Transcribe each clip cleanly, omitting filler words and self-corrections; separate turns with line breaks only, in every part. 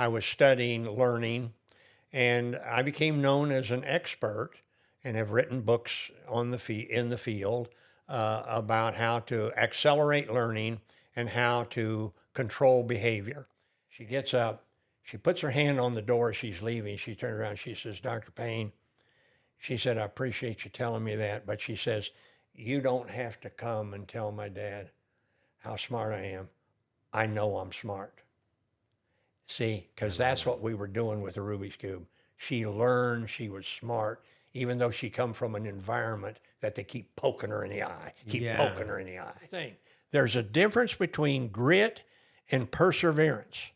I was studying, learning, and I became known as an expert and have written books on in the field about how to accelerate learning and how to control behavior. She gets up, she puts her hand on the door as she's leaving. She turns around, she says, Dr. Payne, she said, I appreciate you telling me that, but she says, you don't have to come and tell my dad how smart I am. I know I'm smart. See, because that's what we were doing with the Rubik's Cube. She learned she was smart, even though she come from an environment that they keep poking her in the eye, poking her in the eye. There's a difference between grit and perseverance.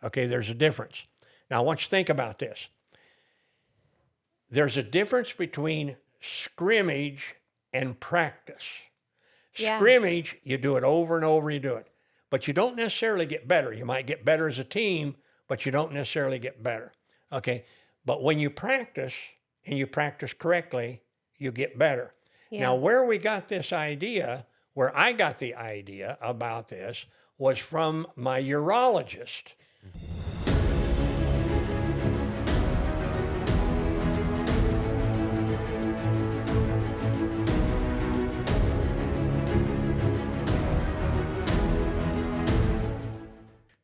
Okay, there's a difference. Now, I want you to think about this. There's a difference between scrimmage and practice.
Yeah.
Scrimmage, you do it over and over, you do it. But you don't necessarily get better. You might get better as a team, but you don't necessarily get better. Okay, but when you practice, and you practice correctly, you get better.
Yeah.
Now, where we got this idea, where I got the idea about this, was from my urologist.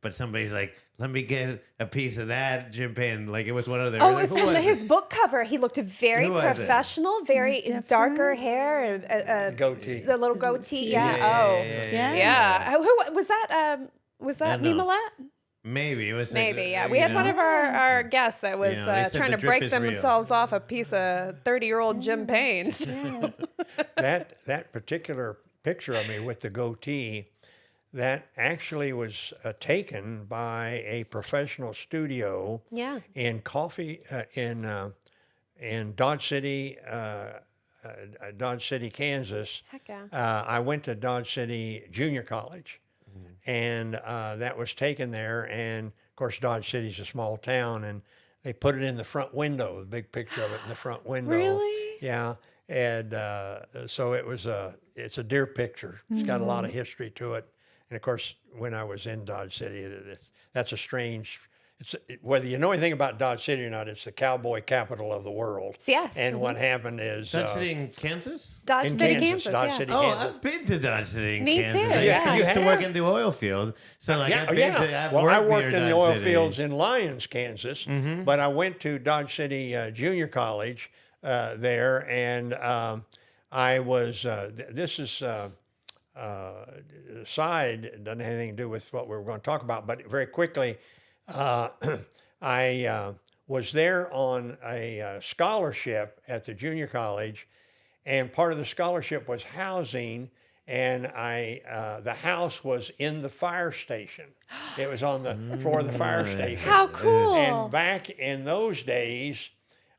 But somebody's like, let me get a piece of that, Jim Payne. Like, it was one of their...
Oh, it's from his book cover. He looked very professional, very darker hair,
goatee.
The little goatee.
Yeah.
Who was that? Was that Mimalet?
Maybe. It was
Maybe, yeah. We had one of our guests that was trying to break themselves off a piece of 30-year-old Jim Payne's.
Yeah. that particular picture of me with the goatee, that actually was taken by a professional studio in Dodge City, Kansas.
Heck yeah.
I went to Dodge City Junior College, and that was taken there. And of course, Dodge City's a small town, and they put it in the front window, the big picture of it in the front window.
Really?
Yeah. And so it's a deer picture. It's got a lot of history to it. And of course, when I was in Dodge City, that's a strange, whether you know anything about Dodge City or not, it's the cowboy capital of the world.
Yes.
And what happened is...
Dodge City in Kansas?
Dodge City, Kansas.
Dodge City,
Oh,
Kansas.
I've been to Dodge City in
Me
Kansas.
too,
I used to work in the oil field. So like I've
I worked
near
in the
Dodge
oil
City.
fields in Lyons, Kansas, but I went to Dodge City Junior College there, and I was, this is... side, it doesn't have anything to do with what we were going to talk about, but very quickly, I was there on a scholarship at the junior college, and part of the scholarship was housing, and the house was in the fire station. It was on the floor of the fire station.
How cool.
And back in those days,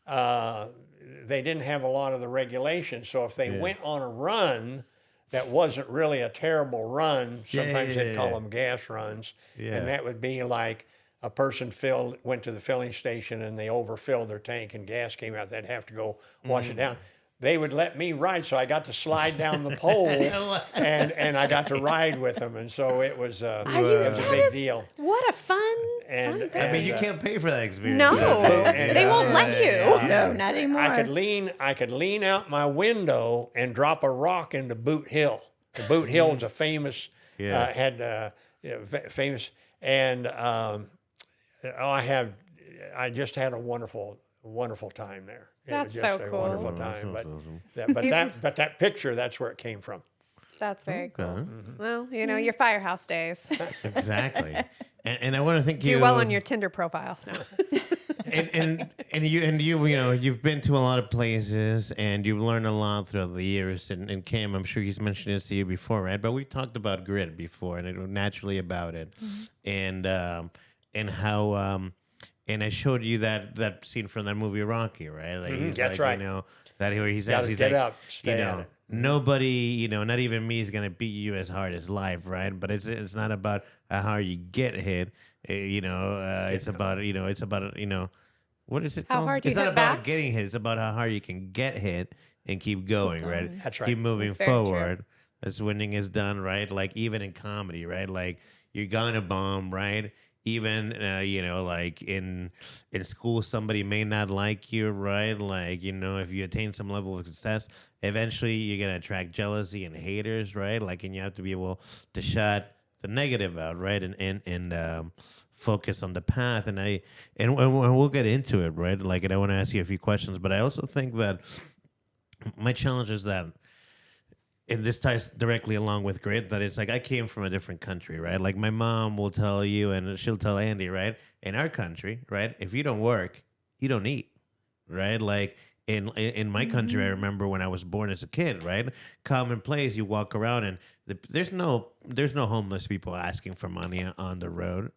they didn't have a lot of the regulations, so if they went on a run that wasn't really a terrible run, sometimes they'd call them gas runs, and that would be like a person went to the filling station and they overfilled their tank and gas came out, they'd have to go wash it down. They would let me ride, so I got to slide down the pole, and I got to ride with them, and so it was a big deal.
What a fun
And
thing.
I mean, you can't pay for that experience.
No,
And,
they won't let you.
No, not anymore.
I could lean out my window and drop a rock into Boot Hill. The Boot Hill is a famous, famous, and I just had a wonderful time there.
That's
it was just
so
a
cool.
wonderful time.
Awesome.
But that picture, that's where it came from.
That's very cool. Well, your firehouse days.
Exactly. And I want to thank you.
Do well on your Tinder profile. No.
and you've been to a lot of places and you've learned a lot throughout the years. And Cam, I'm sure he's mentioned this to you before, right? But we talked about grit before, and it was naturally about it, and how. And I showed you that scene from that movie Rocky, right? Like he's
That's right.
That where he says, he's
get
like,
up, stay at it.
Nobody, not even me is gonna beat you as hard as life, right? But it's not about how hard you get hit. It's about what is it
How
called?
hard you
it's not
hit
about
back?
getting hit. It's about how hard you can get hit and keep going, right?
That's right.
Keep moving
That's very
forward. As winning is done, right? Like even in comedy, right? Like you're gonna bomb, right? even like in school, somebody may not like you, right? Like, if you attain some level of success, eventually you're gonna attract jealousy and haters, right? Like, and you have to be able to shut the negative out, right? And focus on the path. And we'll get into it, right? Like, and I want to ask you a few questions, but I also think that my challenge is that, and this ties directly along with grit, that it's like I came from a different country, right? Like, my mom will tell you, and she'll tell Andy, right? In our country, right? If you don't work, you don't eat, right? Like, in my country, I remember when I was born as a kid, right? Commonplace, you walk around and there's no homeless people asking for money on the road.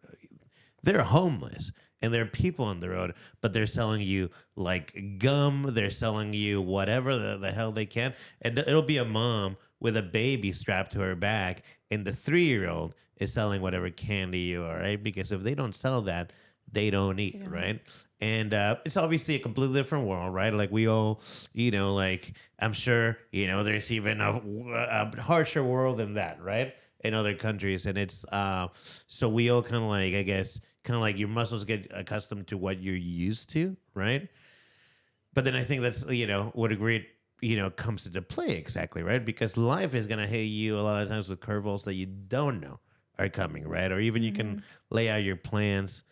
They're homeless, and there are people on the road, but they're selling you like gum. They're selling you whatever the hell they can. And it'll be a mom with a baby strapped to her back, and the 3-year-old is selling whatever candy you are, right? Because if they don't sell that, they don't eat, right? And it's obviously a completely different world, right? Like, we all, like, I'm sure, there's even a harsher world than that, right? In other countries. And it's, so we all kind of like, I guess, kind of like your muscles get accustomed to what you're used to, right? But then I think that's, what a great, comes into play exactly, right? Because life is going to hit you a lot of times with curveballs that you don't know are coming, right? Or even you can lay out your plans,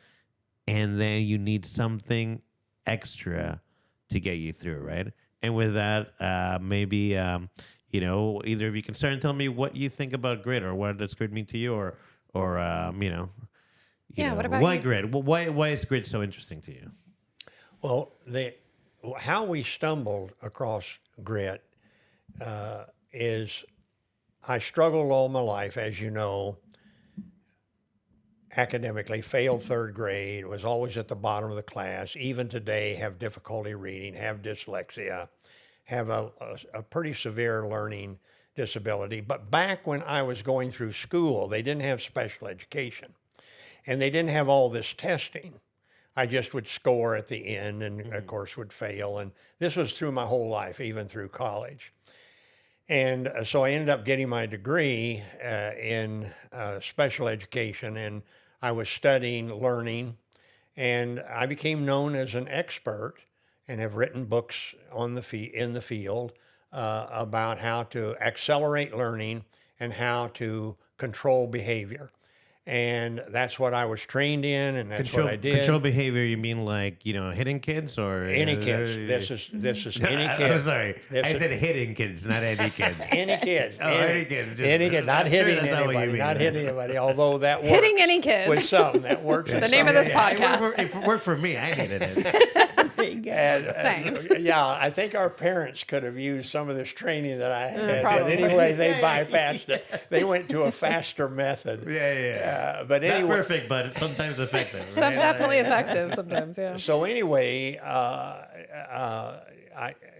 and then you need something extra to get you through, right? And with that, maybe, either of you can start and tell me what you think about grit, or what does grit mean to you, or
What about
why
you?
grit? Well, why is grit so interesting to you?
Well, how we stumbled across grit is I struggled all my life, as you know, academically, failed third grade, was always at the bottom of the class, even today have difficulty reading, have dyslexia, have a pretty severe learning disability. But back when I was going through school, they didn't have special education, and they didn't have all this testing. I just would score at the end and, of course, would fail. And this was through my whole life, even through college. And so I ended up getting my degree in special education, and I was studying learning, and I became known as an expert and have written books on in the field about how to accelerate learning and how to control behavior. And that's what I was trained in, and that's what I did.
Control behavior, you mean like, hitting kids, or
Any kids. This is any kids.
I'm sorry. I said hitting kids, not any kids.
Any kids.
Any kids.
Any kid. Not hitting anybody. Not hitting anybody. Although that works.
Hitting any kids.
With some. That works.
The name of this podcast.
It worked for me. I needed it.
There you go.
And, yeah, I think our parents could have used some of this training that I had.
Probably.
But anyway, they bypassed it. They went to a faster method. But anyway,
not perfect, but sometimes effective. Right?
Some definitely effective sometimes, yeah.
So anyway,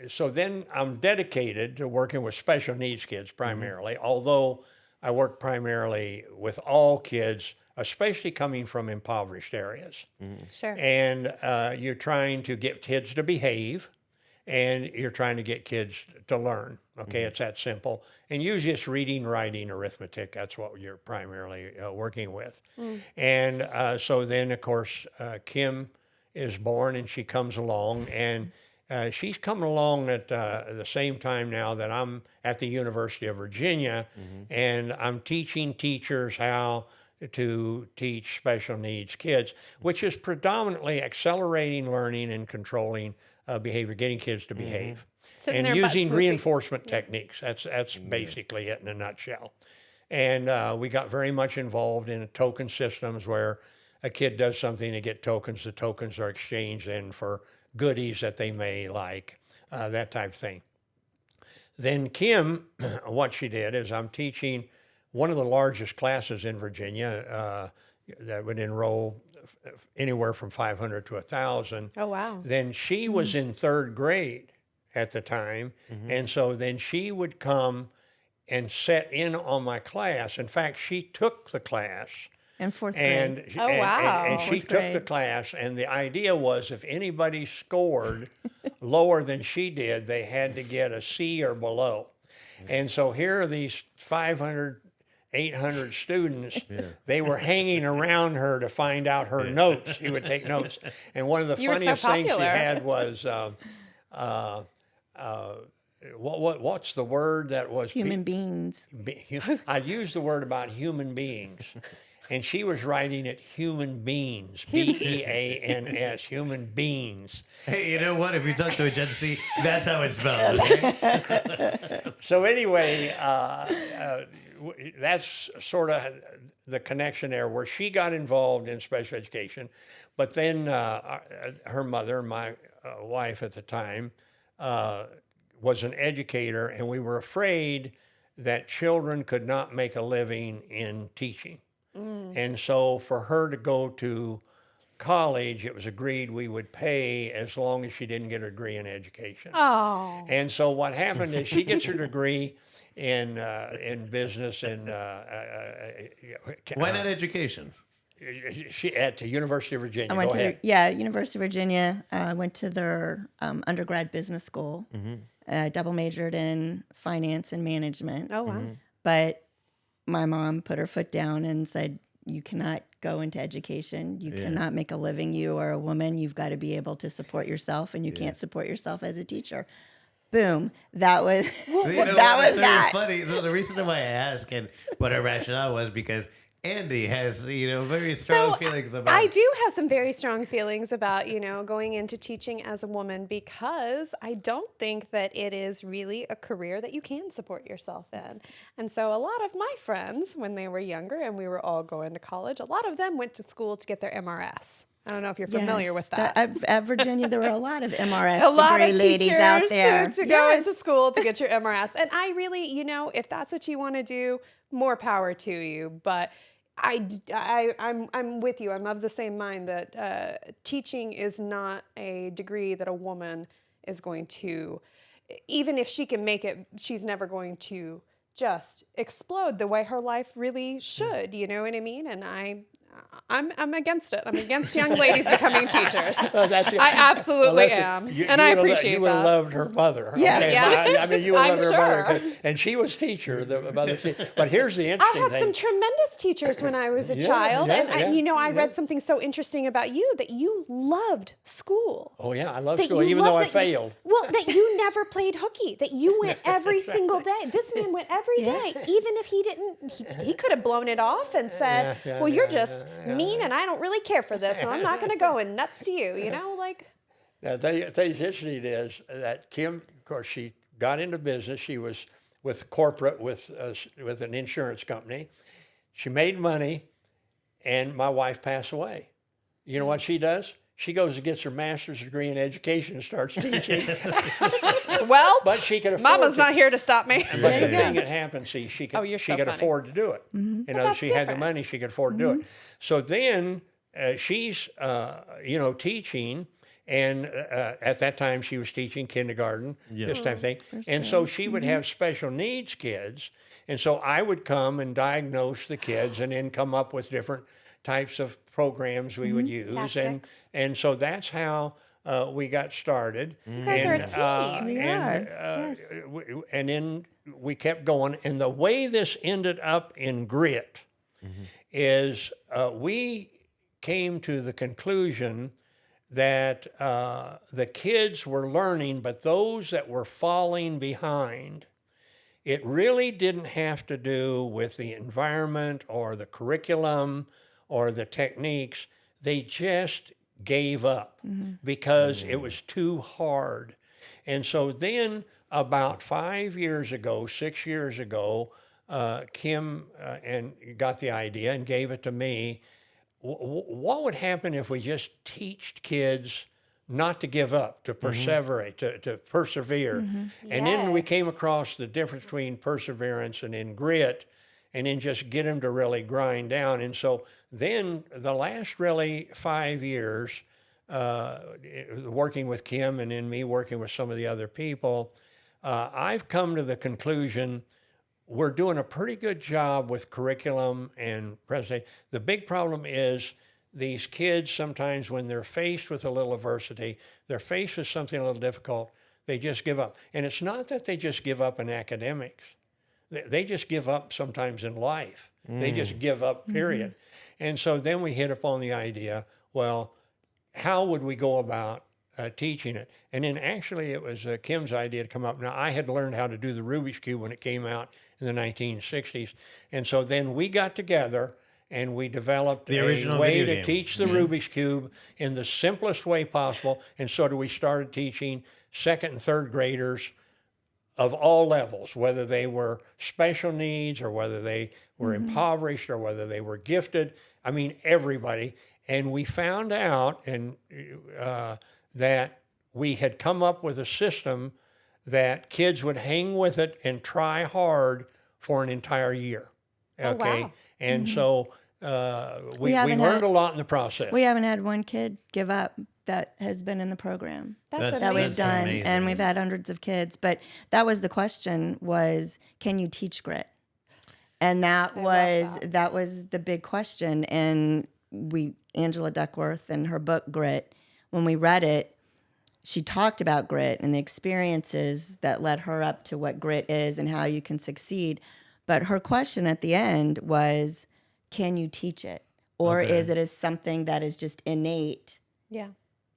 so then I'm dedicated to working with special needs kids primarily, although I work primarily with all kids, especially coming from impoverished areas.
Sure.
And you're trying to get kids to behave, and you're trying to get kids to learn. Okay, it's that simple. And usually it's reading, writing, arithmetic. That's what you're primarily working with. And so then, of course, Kim is born, and she comes along, and she's coming along at the same time now that I'm at the University of Virginia, and I'm teaching teachers how to teach special needs kids, which is predominantly accelerating learning and controlling behavior, getting kids to behave.
Sitting
And
there
using
butts
reinforcement techniques. That's basically it in a nutshell. And we got very much involved in token systems where a kid does something to get tokens. The tokens are exchanged then for goodies that they may like, that type of thing. Then Kim, what she did is I'm teaching one of the largest classes in Virginia that would enroll anywhere from 500 to 1,000.
Oh, wow.
Then she was in third grade at the time. And so then she would come and set in on my class. In fact, she took the class.
In fourth
And,
grade.
Oh, wow.
and she
Fourth
took the
grade.
class, and the idea was if anybody scored lower than she did, they had to get a C or below. And so here are these 500 800 students, they were hanging around her to find out her notes. She would take notes. And one of the funniest things she had was, what's the word that was?
Human beings.
I used the word about human beings. And she was writing it human beans, B-E-A-N-S, human beans.
Hey, you know what? If you talk to a Gen Z, that's how it's spelled. Okay?
So anyway, that's sort of the connection there where she got involved in special education. But then her mother, my wife at the time, was an educator, and we were afraid that children could not make a living in teaching. And so for her to go to college, it was agreed we would pay as long as she didn't get a degree in education.
Oh.
And so what happened is she gets her degree in business and
why not education?
She at the University of Virginia.
I went
Go
to
ahead.
University of Virginia. I went to their undergrad business school. Double majored in finance and management.
Oh, wow.
But my mom put her foot down and said, you cannot go into education. You cannot make a living. You are a woman. You've got to be able to support yourself, and you can't support yourself as a teacher. Boom. That was that was that.
Funny. The reason why I ask and what her rationale was because Andy has, very strong feelings about.
I do have some very strong feelings about, going into teaching as a woman, because I don't think that it is really a career that you can support yourself in. And so a lot of my friends, when they were younger and we were all going to college, a lot of them went to school to get their MRS. I don't know if you're familiar with that.
At Virginia, there were a lot of MRS
a lot
degree
of
ladies out there.
to go into school to get your MRS. And I really, if that's what you want to do, more power to you. But I'm with you. I'm of the same mind that teaching is not a degree that a woman is going to, even if she can make it, she's never going to just explode the way her life really should. You know what I mean? And I'm against it. I'm against young ladies becoming teachers. I absolutely am, and I appreciate that.
You would have loved her mother.
Yeah,
okay?
yeah.
I mean, you would have loved her
sure.
mother, and she was teacher. The mother. But here's the interesting
I had
thing.
some tremendous teachers when I was a child, and I
yeah.
read something so interesting about you, that you loved school.
Oh yeah, I love school, even though I failed.
That you never played hooky, that you went every single day. This man went every day, even if he didn't. He could have blown it off and said, "Well, you're just mean, and I don't really care for this, so I'm not going to go and nuts to you."
The interesting is that Kim, of course, she got into business. She was with corporate with an insurance company. She made money, and my wife passed away. You know what she does? She goes and gets her master's degree in education and starts teaching.
Well,
but she could afford
Mama's
to.
not here to stop me.
But the thing that happened, see, she could
funny.
afford to do it. She had the money, she could afford to do it. So then she's, teaching, and at that time she was teaching kindergarten, this type of thing. And so she would have special needs kids, and so I would come and diagnose the kids and then come up with different types of programs we would use.
Tactics.
And so that's how we got started.
You guys are a team.
We are.
And then we kept going. And the way this ended up in Grit is we came to the conclusion that the kids were learning, but those that were falling behind, it really didn't have to do with the environment or the curriculum or the techniques. They just gave up because it was too hard. And so then about 6 years ago, Kim got the idea and gave it to me. What would happen if we just teach kids not to give up, to perseverate, to persevere? And then we came across the difference between perseverance and in grit, and then just get them to really grind down. And so then the last really 5 years, working with Kim and then me working with some of the other people, I've come to the conclusion we're doing a pretty good job with curriculum and presentation. The big problem is these kids sometimes when they're faced with a little adversity, they're faced with something a little difficult, they just give up. And it's not that they just give up in academics. they just give up sometimes in life. They just give up, period. And so then we hit upon the idea, well, how would we go about teaching it? And then actually it was Kim's idea to come up. Now, I had learned how to do the Rubik's Cube when it came out in the 1960s. And so then we got together and we developed
The
a
original
way
video
to
game.
teach the Rubik's Cube in the simplest way possible. And so we started teaching second and third graders of all levels, whether they were special needs or whether they were impoverished or whether they were gifted. I mean, everybody. And we found out that we had come up with a system that kids would hang with it and try hard for an entire year. Okay.
wow.
And so we
haven't
learned
had-
a lot in the process.
We haven't had one kid give up that has been in the program
That's
that we've
amazing.
done,
amazing.
and we've had hundreds of kids. But that was the question: was can you teach grit? And that was the big question. And Angela Duckworth in her book Grit, when we read it, she talked about grit and the experiences that led her up to what grit is and how you can succeed. But her question at the end was, can you teach it? Or is it something that is just innate
Yeah.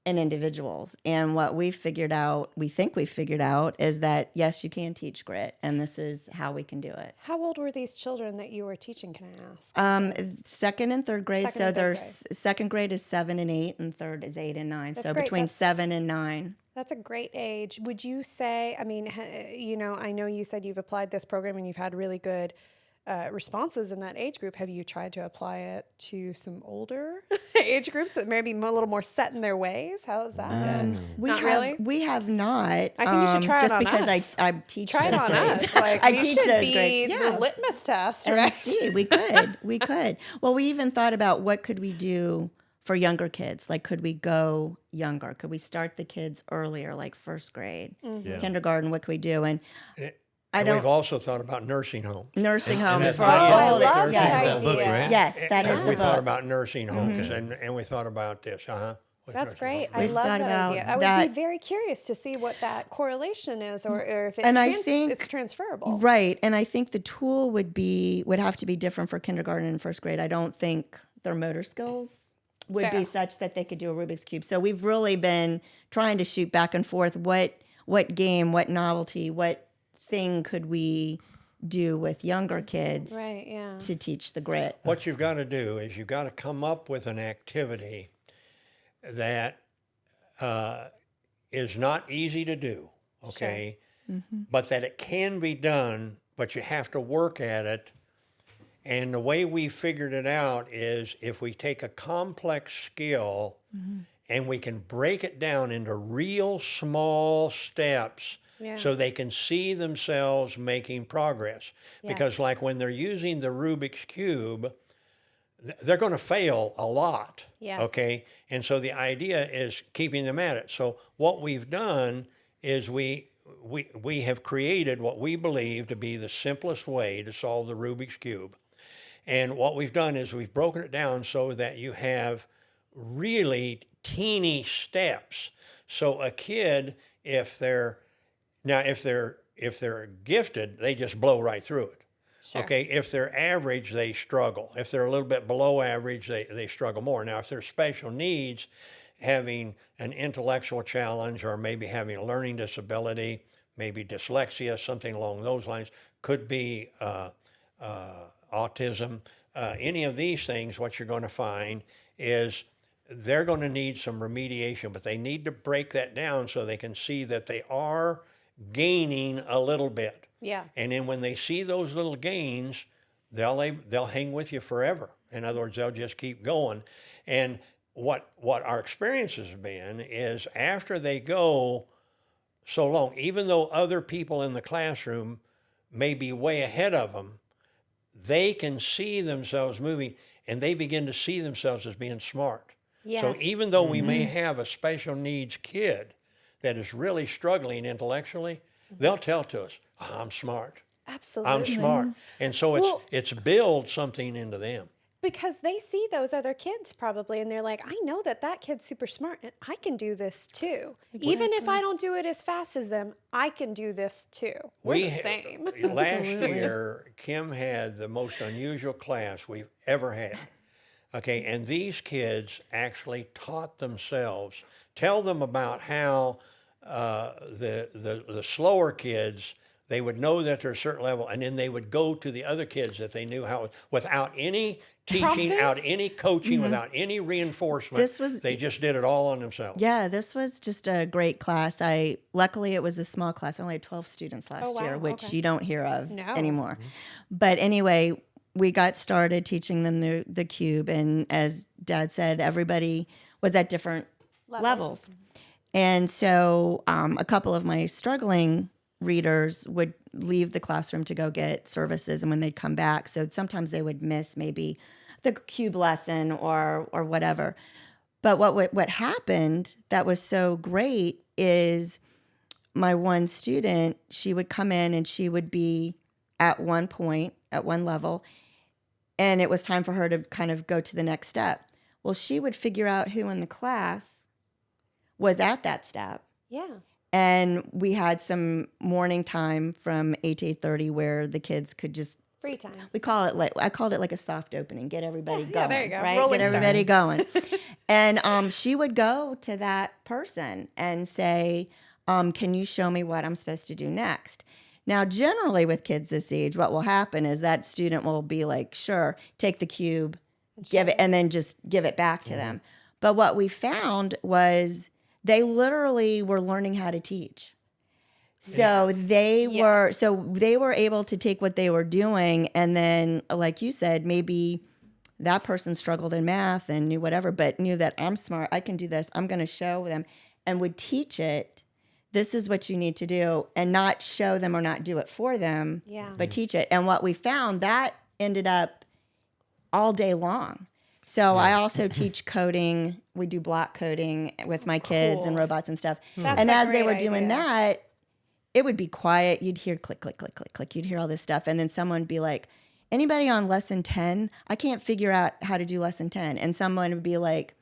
in individuals? And what we figured out, we think we figured out, is that yes, you can teach grit, and this is how we can do it.
How old were these children that you were teaching, can I ask?
Second and third grade.
Second
So
and third
there's second grade is 7 and 8, and third is 8 and 9.
That's
So
great.
between
That's-
7 and 9.
That's a great age. Would you say, I mean, I know you said you've applied this program and you've had really good responses in that age group. Have you tried to apply it to some older age groups that maybe a little more set in their ways? How is that been? Not really?
We have not.
I think you should try it
just
on
because
us.
I teach
Try it
those
on
grades.
us. Like,
I
we
teach
should
those
be
grades.
the litmus test,
And
right?
see, we could. Well, we even thought about what could we do for younger kids. Like, could we go younger? Could we start the kids earlier, like first grade,
Mm-hmm.
kindergarten? What could we do? And
And we've also thought about nursing homes.
nursing homes
that's
for
the
I
all
idea.
love
Yes.
that
That's the book,
idea.
right?
Yes, that is
we
the
thought
book.
about nursing homes and we thought about this. With
That's
nursing
great.
homes.
I
We've
love
thought
that
about
idea. I would
that.
be very curious to see what that correlation is, or if it
And I think-
it's transferable.
Right. And I think the tool would have to be different for kindergarten and first grade. I don't think their motor skills would
Fair.
be such that they could do a Rubik's Cube. So we've really been trying to shoot back and forth. What game, what novelty, what thing could we do with younger kids
Right. Yeah.
to teach the grit?
What you've got to do is you've got to come up with an activity that is not easy to do, okay? But that it can be done, but you have to work at it. And the way we figured it out is if we take a complex skill and we can break it down into real small steps
Yeah.
so they can see themselves making progress. Because like when they're using the Rubik's Cube, they're going to fail a lot.
Yes.
Okay. And so the idea is keeping them at it. So what we've done is we have created what we believe to be the simplest way to solve the Rubik's Cube. And what we've done is we've broken it down so that you have really teeny steps. So a kid, if they're gifted, they just blow right through it.
Sure.
Okay, if they're average, they struggle. If they're a little bit below average, they struggle more. Now, if they're special needs, having an intellectual challenge or maybe having a learning disability, maybe dyslexia, something along those lines, could be autism. Any of these things, what you're going to find is they're going to need some remediation, but they need to break that down so they can see that they are gaining a little bit.
Yeah.
And then when they see those little gains, they'll hang with you forever. In other words, they'll just keep going. And what our experience has been is after they go so long, even though other people in the classroom may be way ahead of them, they can see themselves moving and they begin to see themselves as being smart.
Yes.
So even though we may have a special needs kid that is really struggling intellectually, they'll tell to us, I'm smart.
Absolutely.
I'm smart. And so
Well-
it's build something into them.
Because they see those other kids probably, and they're like, I know that that kid's super smart, and I can do this too. Even if I don't do it as fast as them, I can do this too. We're the same.
Last year, Kim had the most unusual class we've ever had. Okay, and these kids actually taught themselves. Tell them about how the slower kids, they would know that they're a certain level, and then they would go to the other kids that they knew how, without any teaching,
Prompting?
without any coaching, without any reinforcement. They just did it all on themselves.
Yeah, this was just a great class. Luckily it was a small class. I only had 12 students last year, which
Okay.
you don't hear of
No.
anymore. But anyway, we got started teaching them the cube, and as Dad said, everybody was at different levels. And so a couple of my struggling readers would leave the classroom to go get services, and when they'd come back, so sometimes they would miss maybe the cube lesson or whatever. But what happened that was so great is my one student, she would come in and she would be at one point, at one level, and it was time for her to kind of go to the next step. Well, she would figure out who in the class was at that step.
Yeah.
And we had some morning time from 8 to 8:30 where the kids could just,
Free time.
I called it like a soft opening, get everybody going.
Yeah, there you go.
Right?
Rolling
Get
start.
everybody going. And she would go to that person and say, can you show me what I'm supposed to do next? Now, generally with kids this age, what will happen is that student will be like, sure, take the cube, give it, and then just give it back to them. But what we found was they literally were learning how to teach. So they were able to take what they were doing, and then, like you said, maybe that person struggled in math and knew whatever, but knew that I'm smart, I can do this, I'm going to show them, and would teach it. This is what you need to do, and not show them or not do it for them, but teach it. And what we found, that ended up all day long. So I also teach coding. We do block coding with my kids and robots and stuff.
That's
and
a
as they
great
were doing
idea.
that, it would be quiet. You'd hear click, click, click, click, click. You'd hear all this stuff. And then someone would be like, anybody on lesson 10? I can't figure out how to do lesson 10. And someone would be like,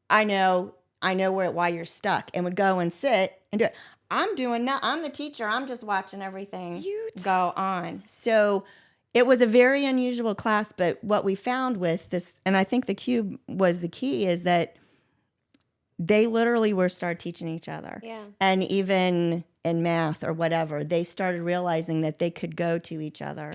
I know why you're stuck, and would go and sit and do it. I'm the teacher. I'm just watching everything go on. So it was a very unusual class, but what we found with this, and I think the cube was the key, is that they literally started teaching each other.
Yeah.
And even in math or whatever, they started realizing that they could go to each other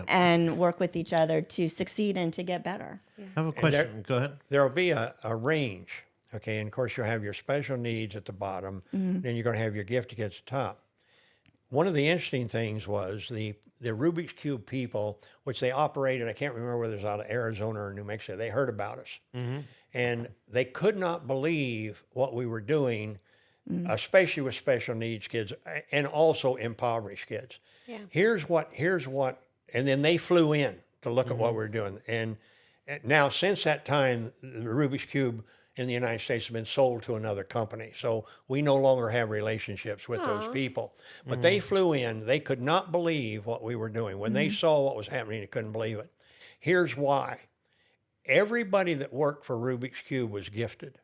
and work with each other to succeed and to get better.
I have a question. Go ahead.
There'll be a range, okay? And of course, you'll have your special needs at the bottom, then you're going to have your gifted kids at the top. One of the interesting things was the Rubik's Cube people, which they operated, I can't remember whether it was out of Arizona or New Mexico, they heard about us. And they could not believe what we were doing, especially with special needs kids and also impoverished kids.
Yeah.
Here's what, and then they flew in to look at what we're doing. And now, since that time, the Rubik's Cube in the United States has been sold to another company. So we no longer have relationships with those people. But they flew in. They could not believe what we were doing. When they saw what was happening, they couldn't believe it. Here's why. Everybody that worked for Rubik's Cube was gifted.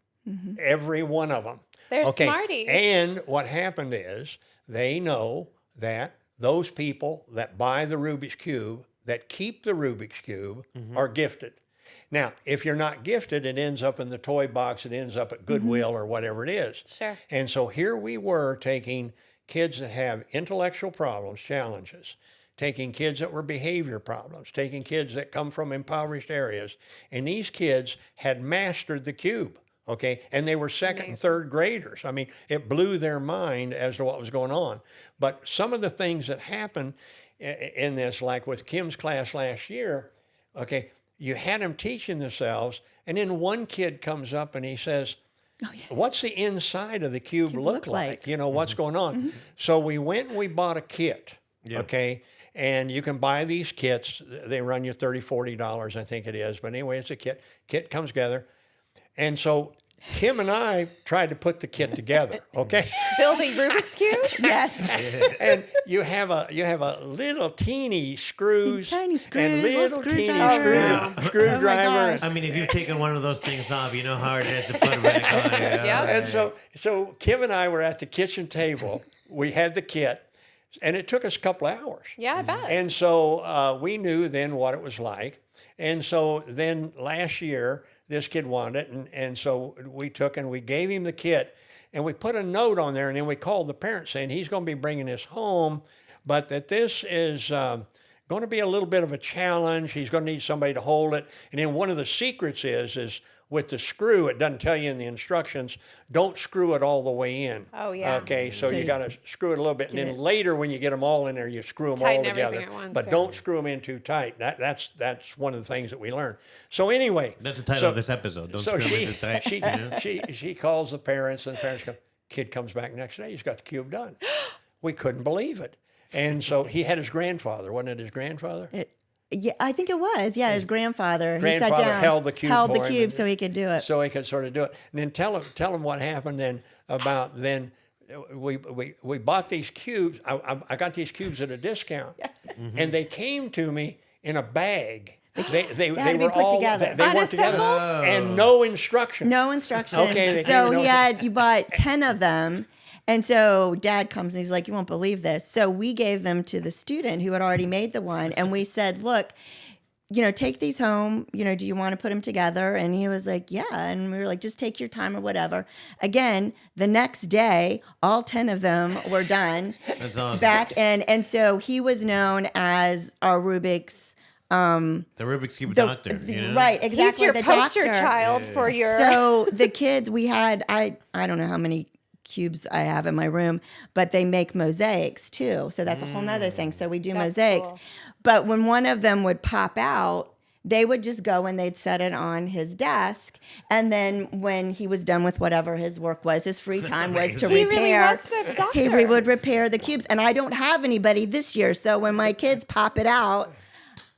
Every one of them.
They're smarties.
And what happened is they know that those people that buy the Rubik's Cube, that keep the Rubik's Cube, are gifted. Now, if you're not gifted, it ends up in the toy box, it ends up at Goodwill or whatever it is.
Sure.
And so here we were taking kids that have intellectual problems, challenges, taking kids that were behavior problems, taking kids that come from impoverished areas, and these kids had mastered the cube, okay? And they were second and third graders. I mean, it blew their mind as to what was going on. But some of the things that happened in this, like with Kim's class last year, okay, you had them teaching themselves, and then one kid comes up and he says, what's the inside of the cube look like? You know, what's going on? So we went and we bought a kit, okay? And you can buy these kits. They run you $30, $40, I think it is. But anyway, it's a kit. Kit comes together. And so Kim and I tried to put the kit together, okay?
Building Rubik's Cube?
Yes.
And you have a little teeny screws,
Tiny screws,
and little teeny
screwdriver.
screwdriver.
gosh.
I mean, if you've taken one of those things off, you know how hard it is to put it back on.
Yep.
And so Kim and I were at the kitchen table. We had the kit, and it took us a couple of hours.
Yeah, I bet.
And so we knew then what it was like. And so then last year, this kid wanted it. And so we took and we gave him the kit. And we put a note on there. And then we called the parents saying he's going to be bringing this home, but that this is going to be a little bit of a challenge. He's going to need somebody to hold it. And then one of the secrets is with the screw, it doesn't tell you in the instructions, don't screw it all the way in.
Oh, yeah.
Okay, so you got to screw it a little bit. And then later when you get them all in there, you screw them
Tighten
all together.
everything at once,
But
yeah.
don't screw them in too tight. That's one of the things that we learned. So anyway.
That's the title
so-
of this episode. Don't
so
screw
she,
me too tight.
she,
Yeah.
she calls the parents, and the parents go, kid comes back next day, he's got the cube done. We couldn't believe it. And so he had his grandfather, wasn't it his grandfather?
Yeah, I think it was. Yeah, his grandfather. He
Grandfather
sat down,
held the cube
held the
for him
cube
and-
so he could do it.
So he could sort of do it. And then tell him what happened then about then we bought these cubes. I got these cubes at a discount, and they came to me in a bag. They
had to
were
be put
all
together.
they weren't together
Unassembled?
and no instruction.
No instructions.
Okay, they
so
came with
you bought 10 of them. And so dad comes and he's like, you won't believe this. So we gave them to the student who had already made the one. And we said, look, take these home. Do you want to put them together? And he was like, yeah. And we were like, just take your time or whatever. Again, the next day, all 10 of them were done.
That's awesome.
Back and so he was known as our Rubik's
The Rubik's Cube doctor.
right, exactly.
He's your
the
poster
doctor.
child for your.
So the kids, we had I don't know how many cubes I have in my room, but they make mosaics too. So that's a whole nother thing. So we do
That's
mosaics.
cool.
But when one of them would pop out, they would just go and they'd set it on his desk. And then when he was done with whatever his work was, his free time was to
amazing.
He
repair.
really was the doctor.
He would repair the cubes. And I don't have anybody this year. So when my kids pop it out,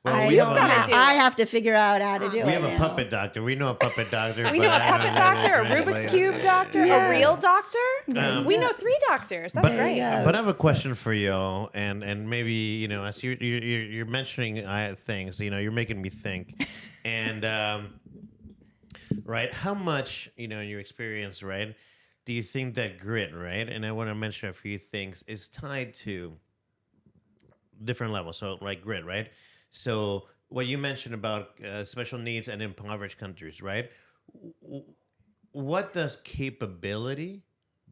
Well, we have
gotta do
I
it.
have to figure out how to do it.
we have a
now.
puppet doctor. We know a puppet doctor.
We
but
know a
I don't
puppet
know how to
doctor, a Rubik's
translate it.
Cube doctor, a real doctor. We know 3 doctors. That's
But,
great.
but I have a question for you, and maybe as you're mentioning things, you're making me think, and right, how much in your experience, right, do you think that grit, right, and I want to mention a few things, is tied to different levels? So like grit, right? So what you mentioned about special needs and impoverished countries, right? What does capability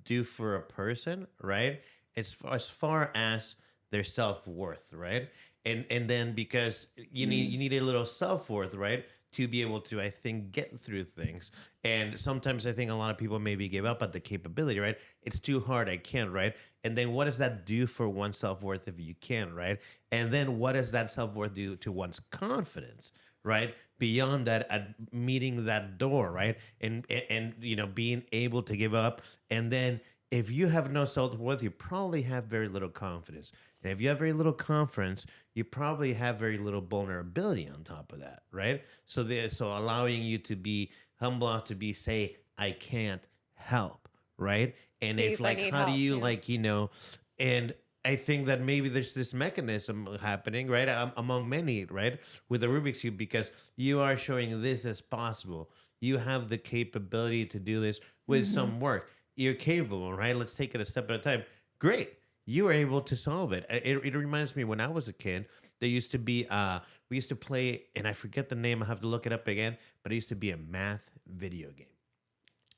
do for a person, right? As far as their self-worth, right? And then because you need a little self-worth, right? To be able to, I think, get through things. And sometimes I think a lot of people maybe give up at the capability, right? It's too hard, I can't, right? And then what does that do for one's self-worth if you can, right? And then what does that self-worth do to one's confidence, right? Beyond that, at meeting that door, right? And being able to give up. And then if you have no self-worth, you probably have very little confidence. And if you have very little confidence, you probably have very little vulnerability on top of that, right? So allowing you to be humble enough to say, I can't help, right? And
Please,
if
I
like,
need
how do
help,
you and I think that maybe there's this mechanism happening, right, among many, right, with the Rubik's Cube, because you are showing this as possible. You have the capability to do this with some work. You're capable, right? Let's take it a step at a time. Great. You were able to solve it. It reminds me when I was a kid, there used to be, we used to play, and I forget the name, I have to look it up again, but it used to be a math video game.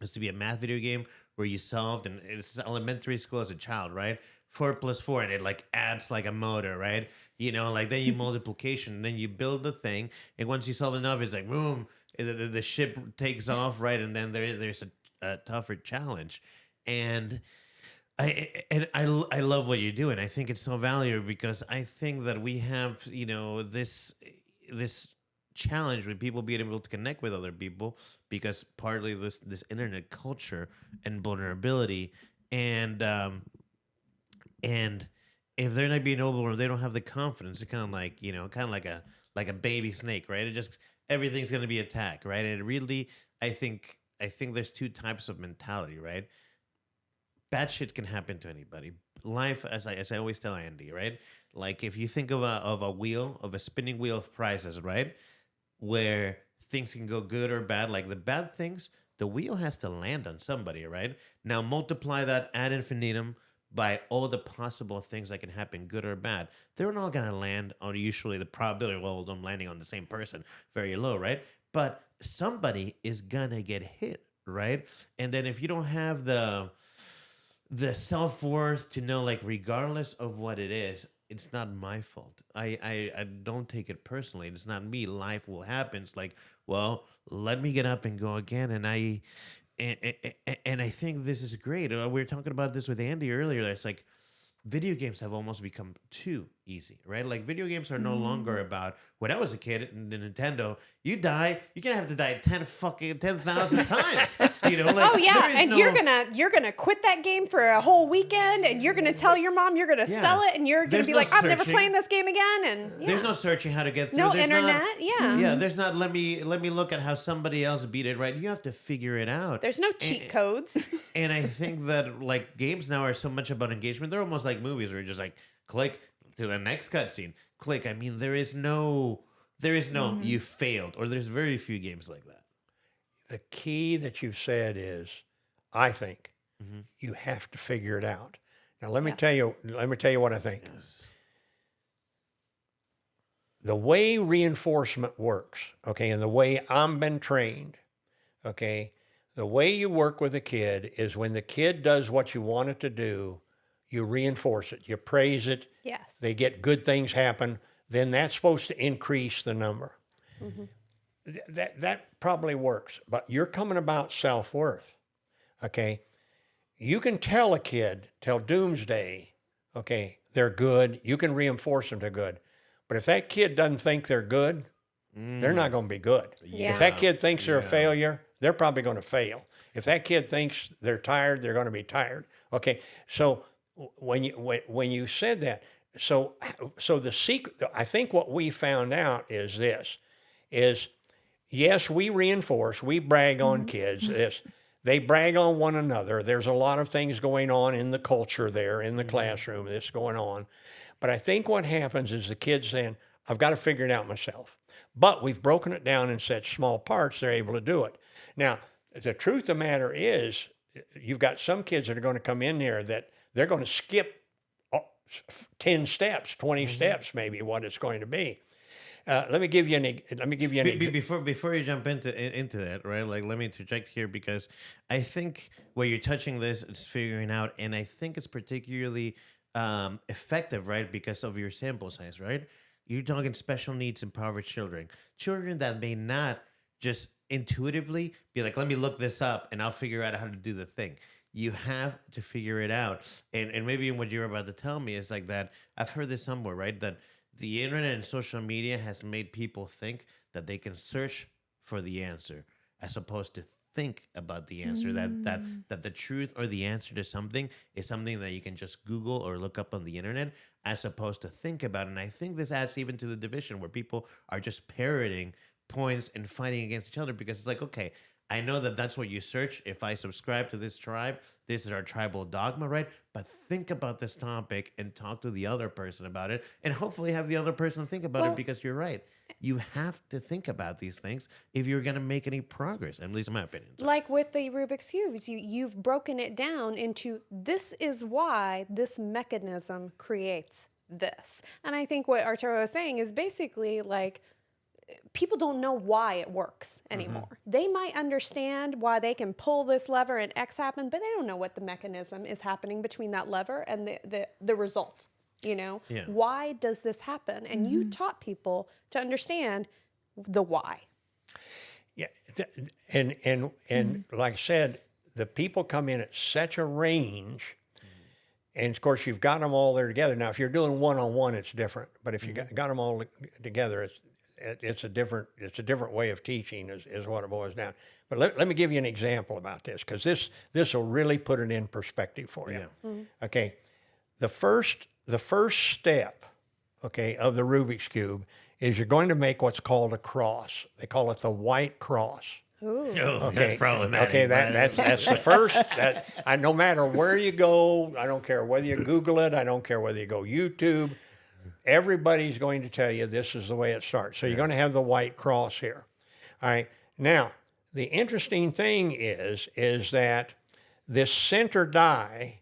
It used to be a math video game where you solved, and it's elementary school as a child, right? 4 + 4, and it like adds like a motor, right? Then you multiplication, and then you build the thing, and once you solve enough, it's like boom, the ship takes off, right? And then there's a tougher challenge, and I love what you do, and I think it's so valuable because I think that we have this challenge with people being able to connect with other people because partly this internet culture and vulnerability and if they're not being able or they don't have the confidence, it's kind of like a baby snake, right? It just everything's going to be attacked, right? And it really, I think I think there's two types of mentality, right? Bad shit can happen to anybody. Life, as I always tell Andy, right? Like if you think of a wheel, of a spinning wheel of prices, right? Where things can go good or bad. Like the bad things, the wheel has to land on somebody, right? Now multiply that ad infinitum by all the possible things that can happen, good or bad. They're not gonna land on usually the probability of them landing on the same person very low, right? But somebody is gonna get hit, right? And then if you don't have the self-worth to know, like, regardless of what it is, it's not my fault. I don't take it personally. It's not me. Life will happen. It's like, well, let me get up and go again. And I think this is great. We were talking about this with Andy earlier. It's like video games have almost become too easy, right? Like video games are no longer about, when I was a kid in the Nintendo, you're gonna have to die 10,000 times. You know, like,
Oh yeah,
there is
and
no-
you're gonna quit that game for a whole weekend, and you're gonna tell your mom you're gonna
Yeah.
sell it, and you're gonna
There's
be
no
like, I'm never
searching.
playing this game again. And yeah.
There's no searching how to get through.
No
There's
internet,
Not,
yeah.
Yeah, there's not. Let me look at how somebody else beat it. Right, you have to figure it out.
There's no cheat codes.
And I think that like games now are so much about engagement. They're almost like movies where you're just like click to the next cutscene. Click. I mean, there is no you failed, or there's very few games like that.
The key that you said is, I think, you have to figure it out. Now let me tell you what I think. The way reinforcement works, okay, and the way I'm been trained, okay, the way you work with a kid is when the kid does what you want it to do, you reinforce it, you praise it,
Yes.
they get good things happen, then that's supposed to increase the number. That probably works, but you're coming about self-worth, okay? You can tell a kid till doomsday, okay, they're good, you can reinforce them to good, but if that kid doesn't think they're good, they're not going to be good.
Yeah.
If that kid thinks they're a failure, they're probably going to fail. If that kid thinks they're tired, they're going to be tired. Okay, so when you said that, so the secret, I think what we found out is this, is yes, we reinforce, we brag on kids. They brag on one another. There's a lot of things going on in the culture there, in the classroom that's going on. But I think what happens is the kids saying, I've got to figure it out myself. But we've broken it down in such small parts, they're able to do it. Now, the truth of the matter is, you've got some kids that are going to come in there that they're going to skip 10 steps, 20 steps, maybe what it's going to be. Let me give you an
Before you jump into that, right? Like, let me interject here, because I think where you're touching this is figuring out, and I think it's particularly effective, right? Because of your sample size, right? You're talking special needs, impoverished children that may not just intuitively be like, let me look this up and I'll figure out how to do the thing. You have to figure it out. And maybe what you're about to tell me is like that. I've heard this somewhere, right? That the internet and social media has made people think that they can search for the answer as opposed to think about the answer. That the truth or the answer to something is something that you can just Google or look up on the internet as opposed to think about it. And I think this adds even to the division where people are just parroting points and fighting against each other, because it's like, okay, I know that that's what you search. If I subscribe to this tribe, this is our tribal dogma, right? But think about this topic and talk to the other person about it, and hopefully have the other person think about it, because you're right. You have to think about these things if you're going to make any progress, at least in my opinion. So.
Like with the Rubik's Cubes, you've broken it down into, this is why this mechanism creates this. And I think what Arturo is saying is basically like, people don't know why it works anymore. They might understand why they can pull this lever and X happen, but they don't know what the mechanism is happening between that lever and the result. You know, why does this happen? And you taught people to understand the why.
Yeah, and like I said, the people come in at such a range, and of course you've got them all there together. Now, if you're doing one-on-one, it's different. But if you got them all together, it's a different way of teaching, is what it boils down. But let me give you an example about this, because this will really put it in perspective for you. Okay, the first step, okay, of the Rubik's Cube is you're going to make what's called a cross. They call it the white cross.
Ooh.
Oh,
Okay,
that's problematic.
okay,
but-
that's the first. No matter where you go, I don't care whether you Google it, I don't care whether you go YouTube. Everybody's going to tell you this is the way it starts. So you're going to have the white cross here. All right. Now, the interesting thing is that this center die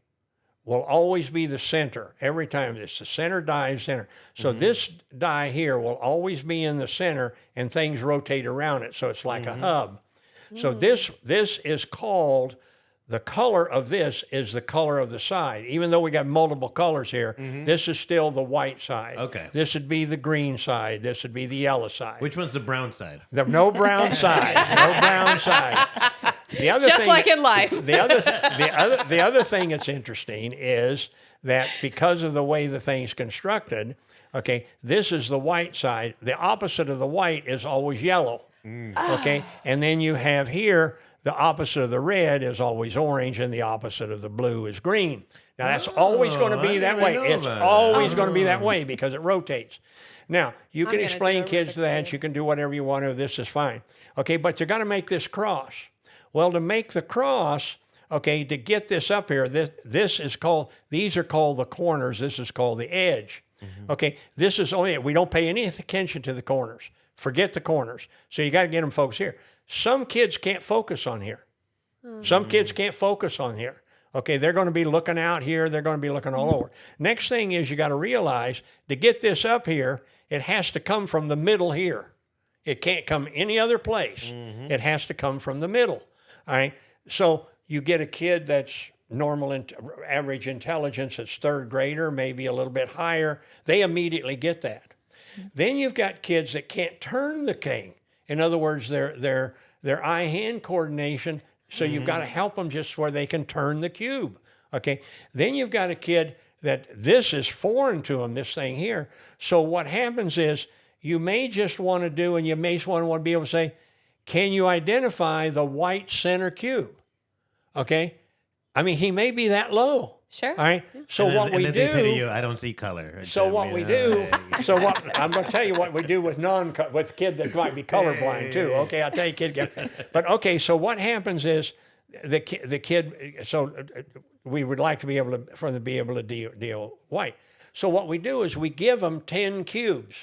will always be the center every time. It's the center die center. So this die here will always be in the center, and things rotate around it. So it's like a hub. So this is called, the color of this is the color of the side. Even though we got multiple colors here, this is still the white side.
Okay.
This would be the green side. This would be the yellow side.
Which one's the brown side?
No brown side. No brown side. The other
Just
thing,
like in life.
the other thing that's interesting is that because of the way the thing's constructed, okay, this is the white side. The opposite of the white is always yellow. Okay, and then you have here the opposite of the red is always orange, and the opposite of the blue is green. Now that's always going to be
I
that
didn't
way.
even know
It's
about
always
that.
going to be that way because it rotates. Now you
I'm
can
gonna
explain
do a
kids
Rubik's
that.
Cube.
You can do whatever you want to. This is fine. Okay, but you're going to make this cross. Well, to make the cross, okay, to get this up here, this is called. These are called the corners. This is called the edge. Okay, this is only. We don't pay any attention to the corners. Forget the corners. So you got to get them focused here. Some kids can't focus on here. Some kids can't focus on here. Okay, they're going to be looking out here. They're going to be looking all over. Next thing is you got to realize to get this up here, it has to come from the middle here. It can't come any other place. It has to come from the middle. All right. So you get a kid that's normal and average intelligence, that's third grader, maybe a little bit higher. They immediately get that. Then you've got kids that can't turn the king. In other words, their eye-hand coordination. So you've got to help them just where they can turn the cube. Okay. Then you've got a kid that this is foreign to them, this thing here. So what happens is you may just want to do, and you may want to be able to say, can you identify the white center cube? Okay. I mean, he may be that low.
Sure.
All right. So
And then-
what
and
we
then they say to
do.
you, I don't see color.
So what
You
we
know,
do, I'm going to tell you what we do with with kid that might be colorblind too. Okay, I'll tell you, kid. But okay, so what happens is the kid. So we would like to be able to deal white. So what we do is we give them 10 cubes,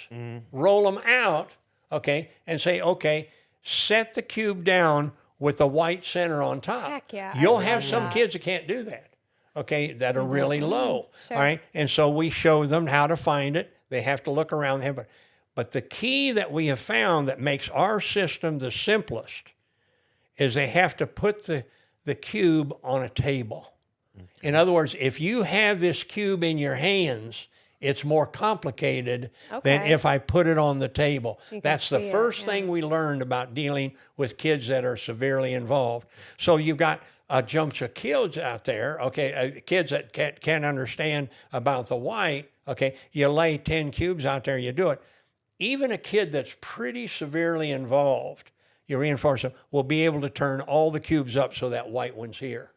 roll them out, okay, and say, okay, set the cube down with the white center on top.
Heck yeah, I
You'll
love
have some
that.
kids that can't do that. Okay, that are really low.
Sure.
All right, and so we show them how to find it. They have to look around them. But the key that we have found that makes our system the simplest is they have to put the cube on a table. In other words, if you have this cube in your hands, it's more complicated than
Okay.
if I put it on the table.
You can
That's the
see it,
first
yeah.
thing we learned about dealing with kids that are severely involved. So you've got a bunch of kids out there, okay, kids that can't understand about the white, okay, you lay 10 cubes out there, you do it. Even a kid that's pretty severely involved, you reinforce them, will be able to turn all the cubes up so that white one's here.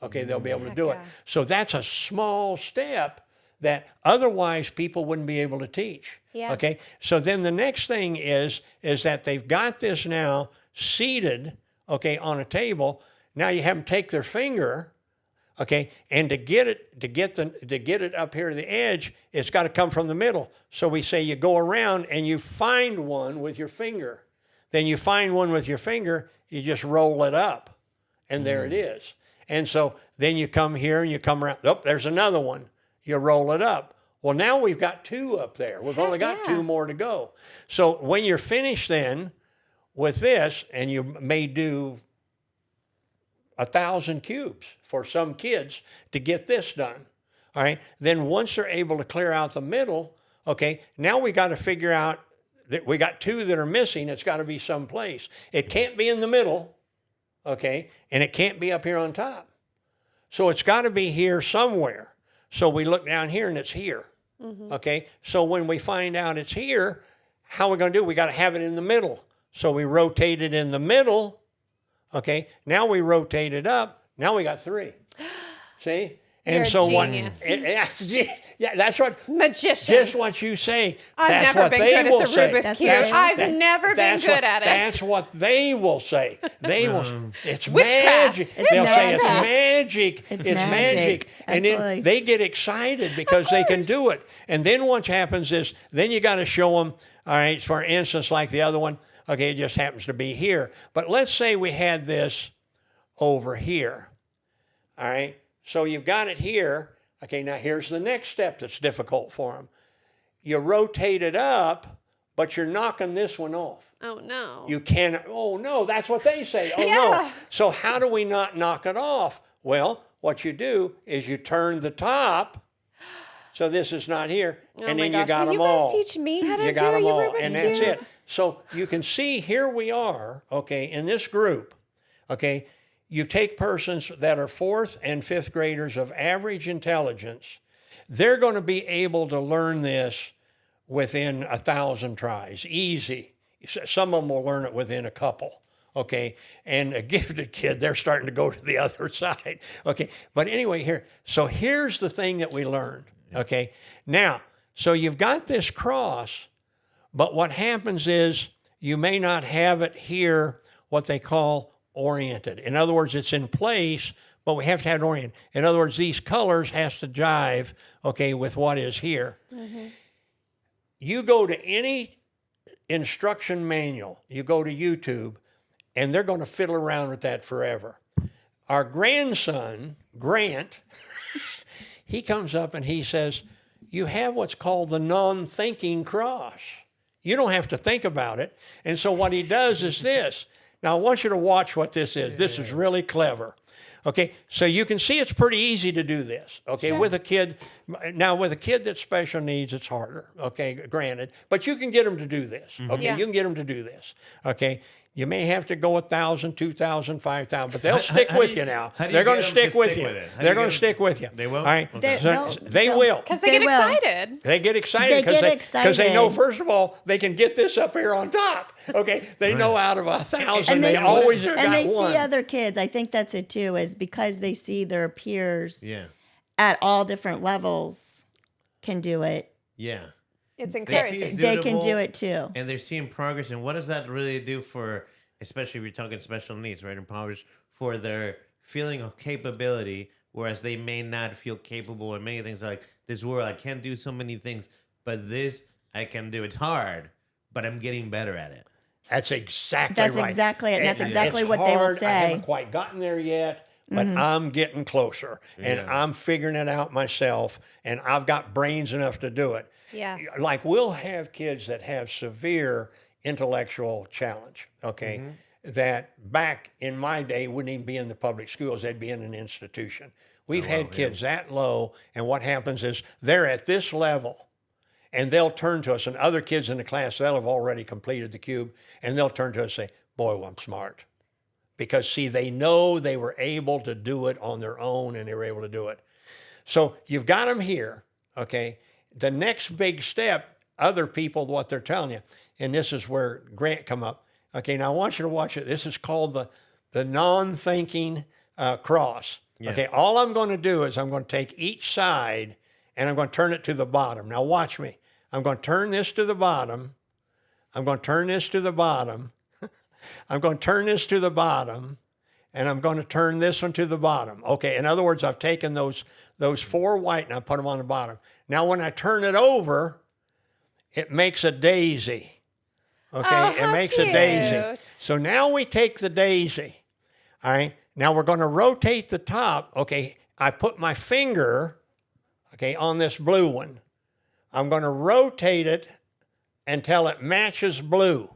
Okay, they'll be able to
Heck
do it.
yeah.
So that's a small step that otherwise people wouldn't be able to teach.
Yeah.
Okay, so then the next thing is that they've got this now seated, okay, on a table. Now you have them take their finger, okay, and to get it up here to the edge, it's got to come from the middle. So we say you go around and you find one with your finger. Then you find one with your finger, you just roll it up, and there it is. And so then you come here and you come around. Oh, there's another one. You roll it up. Well, now we've got 2 up there. We've only got
yeah.
2 more to go. So when you're finished then with this, and you may do 1,000 cubes for some kids to get this done. All right. Then once they're able to clear out the middle, okay, now we got to figure out that we got 2 that are missing. It's got to be someplace. It can't be in the middle, okay, and it can't be up here on top. So it's got to be here somewhere. So we look down here and it's here. Okay. So when we find out it's here, how are we going to do? We got to have it in the middle. So we rotate it in the middle. Okay, now we rotate it up. Now we got 3. See?
You're a
so
genius.
yeah, that's what
Magician.
just what you say.
I've
That's
never
what
been
they
good at
will
the
say.
Rubik's
That's
Cube.
what they will
I've
say.
never been
That's
good
what,
at it.
That's what they will say. They will. It's
Witchcraft.
magic.
It's
They'll say it's
witchcraft.
magic.
It's
It's magic.
magic.
And then
Absolutely.
they get excited because they can do it. And then what happens is, then you got to show them. All right. For instance, like the other one. Okay, it just happens to be here. But let's say we had this over here. All right. So you've got it here. Okay, now here's the next step that's difficult for them. You rotate it up, but you're knocking this one off.
Oh, no.
You can't, oh no, that's what they say. Oh
Yeah.
no. So how do we not knock it off? Well, what you do is you turn the top. So this is not here.
Oh
And
my
then
gosh.
you got
Will
them
you guys
all.
teach me how to
You
do
got
a
them all.
Rubik's
And that's
Cube?
it. So you can see here we are, okay, in this group, okay, you take persons that are 4th and 5th graders of average intelligence, they're going to be able to learn this within 1,000 tries, easy. Some of them will learn it within a couple, okay? And a gifted kid, they're starting to go to the other side, okay? But anyway, so here's the thing that we learned, okay? Now, so you've got this cross, but what happens is you may not have it here, what they call oriented. In other words, it's in place, but we have to have it oriented. In other words, these colors has to jive, okay, with what is here. Mm-hmm. You go to any instruction manual, you go to YouTube, and they're going to fiddle around with that forever. Our grandson, Grant, he comes up and he says, you have what's called the non-thinking cross. You don't have to think about it. And so what he does is this. Now, I want you to watch what this is. This is really clever. Okay, so you can see it's pretty easy to do this, okay, with a kid. Now, with a kid that's special needs, it's harder, okay, granted. But you can get them to do this, okay?
Yeah.
You can get them to do this, okay? You may have to go 1,000, 2,000, 5,000, but they'll stick with you now.
how do you
They're going
get
to
them to
stick with
stick
you.
with it? How do
They're
you
going to
get them-
stick with you.
They will?
All right?
Okay.
They will.
Because they
They
get
will.
excited.
They get excited
They get
because they know,
excited.
first of all, they can get this up here on top. Okay, they know out of 1,000,
And
they
see-
always have
and
got
they
one.
see other kids. I think that's it too, is because they see their peers
Yeah.
at all different levels can do it.
Yeah.
It's
see
encouraging.
it's
They can
doable,
do it too.
And they're seeing progress. And what does that really do for, especially if you're talking special needs, right? Empowers for their feeling of capability, whereas they may not feel capable in many things like this world. I can't do so many things, but this I can do. It's hard, but I'm getting better at it.
That's exactly
That's
right.
exactly it. And that's exactly
it's
what they will
hard. I
say. Mm-hmm.
haven't quite gotten there yet, but I'm getting closer, and
Yeah.
I'm figuring it out myself, and I've got brains enough to do it.
Yes.
Like we'll have kids that have severe intellectual challenge, okay, that back in my day wouldn't even be in the public schools, they'd be in an institution. We've had kids that low, and what happens is they're at this level, and they'll turn to us, and other kids in the class, they'll have already completed the cube, and they'll turn to us and say, boy, well, I'm smart. Because, see, they know they were able to do it on their own, and they were able to do it. So you've got them here, okay? The next big step, other people, what they're telling you, and this is where Grant come up. Okay, now I want you to watch it. This is called the non-thinking cross.
Yeah.
Okay, all I'm going to do is I'm going to take each side and I'm going to turn it to the bottom. Now watch me. I'm going to turn this to the bottom. I'm going to turn this to the bottom. I'm going to turn this to the bottom, and I'm going to turn this one to the bottom. Okay, in other words, I've taken those 4 white and I put them on the bottom. Now when I turn it over, it makes a daisy. Okay,
Oh,
it
how
makes a daisy.
cute.
So now we take the daisy. All right, now we're going to rotate the top. Okay, I put my finger, okay, on this blue one. I'm going to rotate it until it matches blue.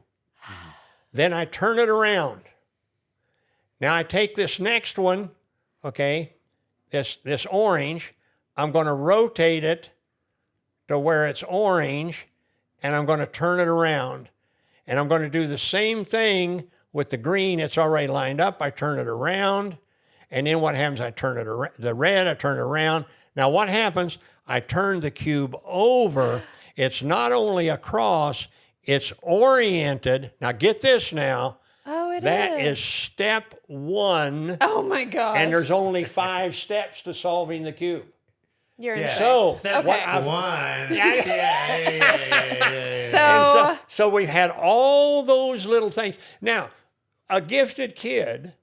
Then I turn it around. Now I take this next one, okay, this orange. I'm going to rotate it to where it's orange, and I'm going to turn it around. And I'm going to do the same thing with the green. It's already lined up. I turn it around, and then what happens? I turn it around. The red, I turn it around. Now what happens? I turn the cube over. It's not only a cross, it's oriented. Now get this now.
Oh, it
That
is.
is step one,
Oh my gosh.
and there's only 5 steps to solving the cube.
You're
Yeah.
insane.
So,
Step
what
Okay.
I've-
one. Yeah.
So,
And so we had all those little things. Now, a gifted kid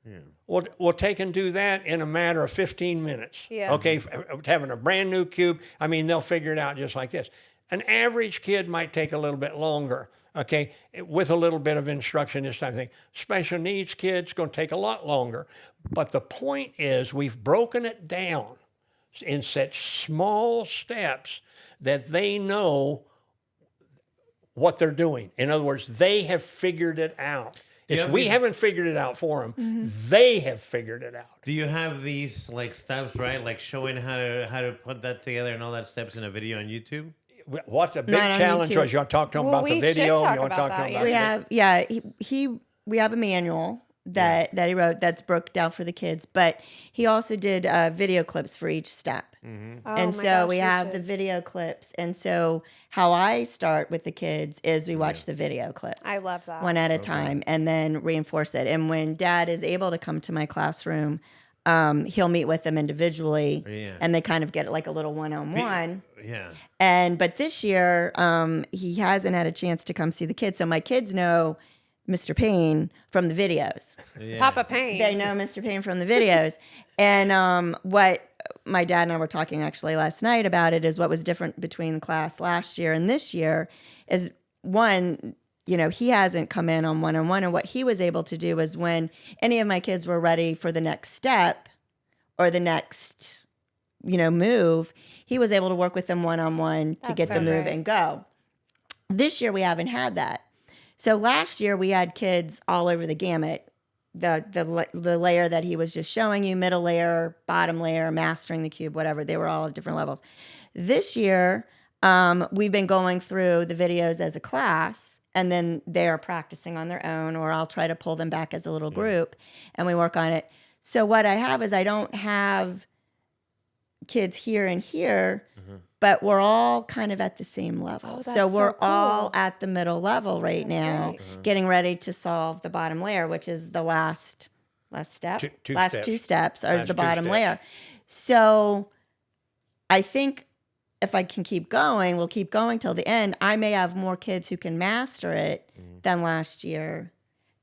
will take and do that in a matter of 15 minutes.
Yeah.
Okay, having a brand new cube, I mean, they'll figure it out just like this. An average kid might take a little bit longer, okay, with a little bit of instruction, this type of thing. Special needs kids going to take a lot longer. But the point is we've broken it down in such small steps that they know what they're doing. In other words, they have figured it out.
you
If
have
we
these-
haven't figured it out for them, they have figured it out.
Do you have these like steps, right? Like showing how to put that together and all that steps in a video on YouTube?
What's the big
Not on
challenge
YouTube.
was? You want to talk to them
Well,
about the
we should
video?
talk
You want to
about
talk to them
that,
about
yeah.
We have a manual that he wrote that's broke down for the kids, but he also did video clips for each step.
Oh
And
my
so
gosh,
we
you
have the
should.
video clips. And so how I start with the kids is we watch the video clips.
I love that.
One at a time and then reinforce it. And when dad is able to come to my classroom, he'll meet with them individually
Yeah.
and they kind of get like a little one-on-one.
Yeah.
But this year, he hasn't had a chance to come see the kids. So my kids know Mr. Payne from the videos.
Yeah.
Papa Payne.
They know Mr. Payne from the videos. And what my dad and I were talking actually last night about it is what was different between the class last year and this year is one, he hasn't come in on one-on-one. And what he was able to do was when any of my kids were ready for the next step or the next, move, he was able to work with them one-on-one to
That's
get
so
the move
great.
and go. This year we haven't had that. So last year we had kids all over the gamut. The layer that he was just showing you, middle layer, bottom layer, mastering the cube, whatever. They were all at different levels. This year, we've been going through the videos as a class, and then they are practicing on their own, or I'll try to pull them back as a little group, and we work on it. So what I have is I don't have kids here and here, but we're all kind of at the same level.
Oh, that's
so we're
so cool.
all at the middle level right
That's
now,
great.
getting ready to solve the bottom layer, which is the last step.
Two
last
steps.
2 steps are
Last
the
2
bottom
steps.
layer. So I think if I can keep going, we'll keep going till the end. I may have more kids who can master it than last year,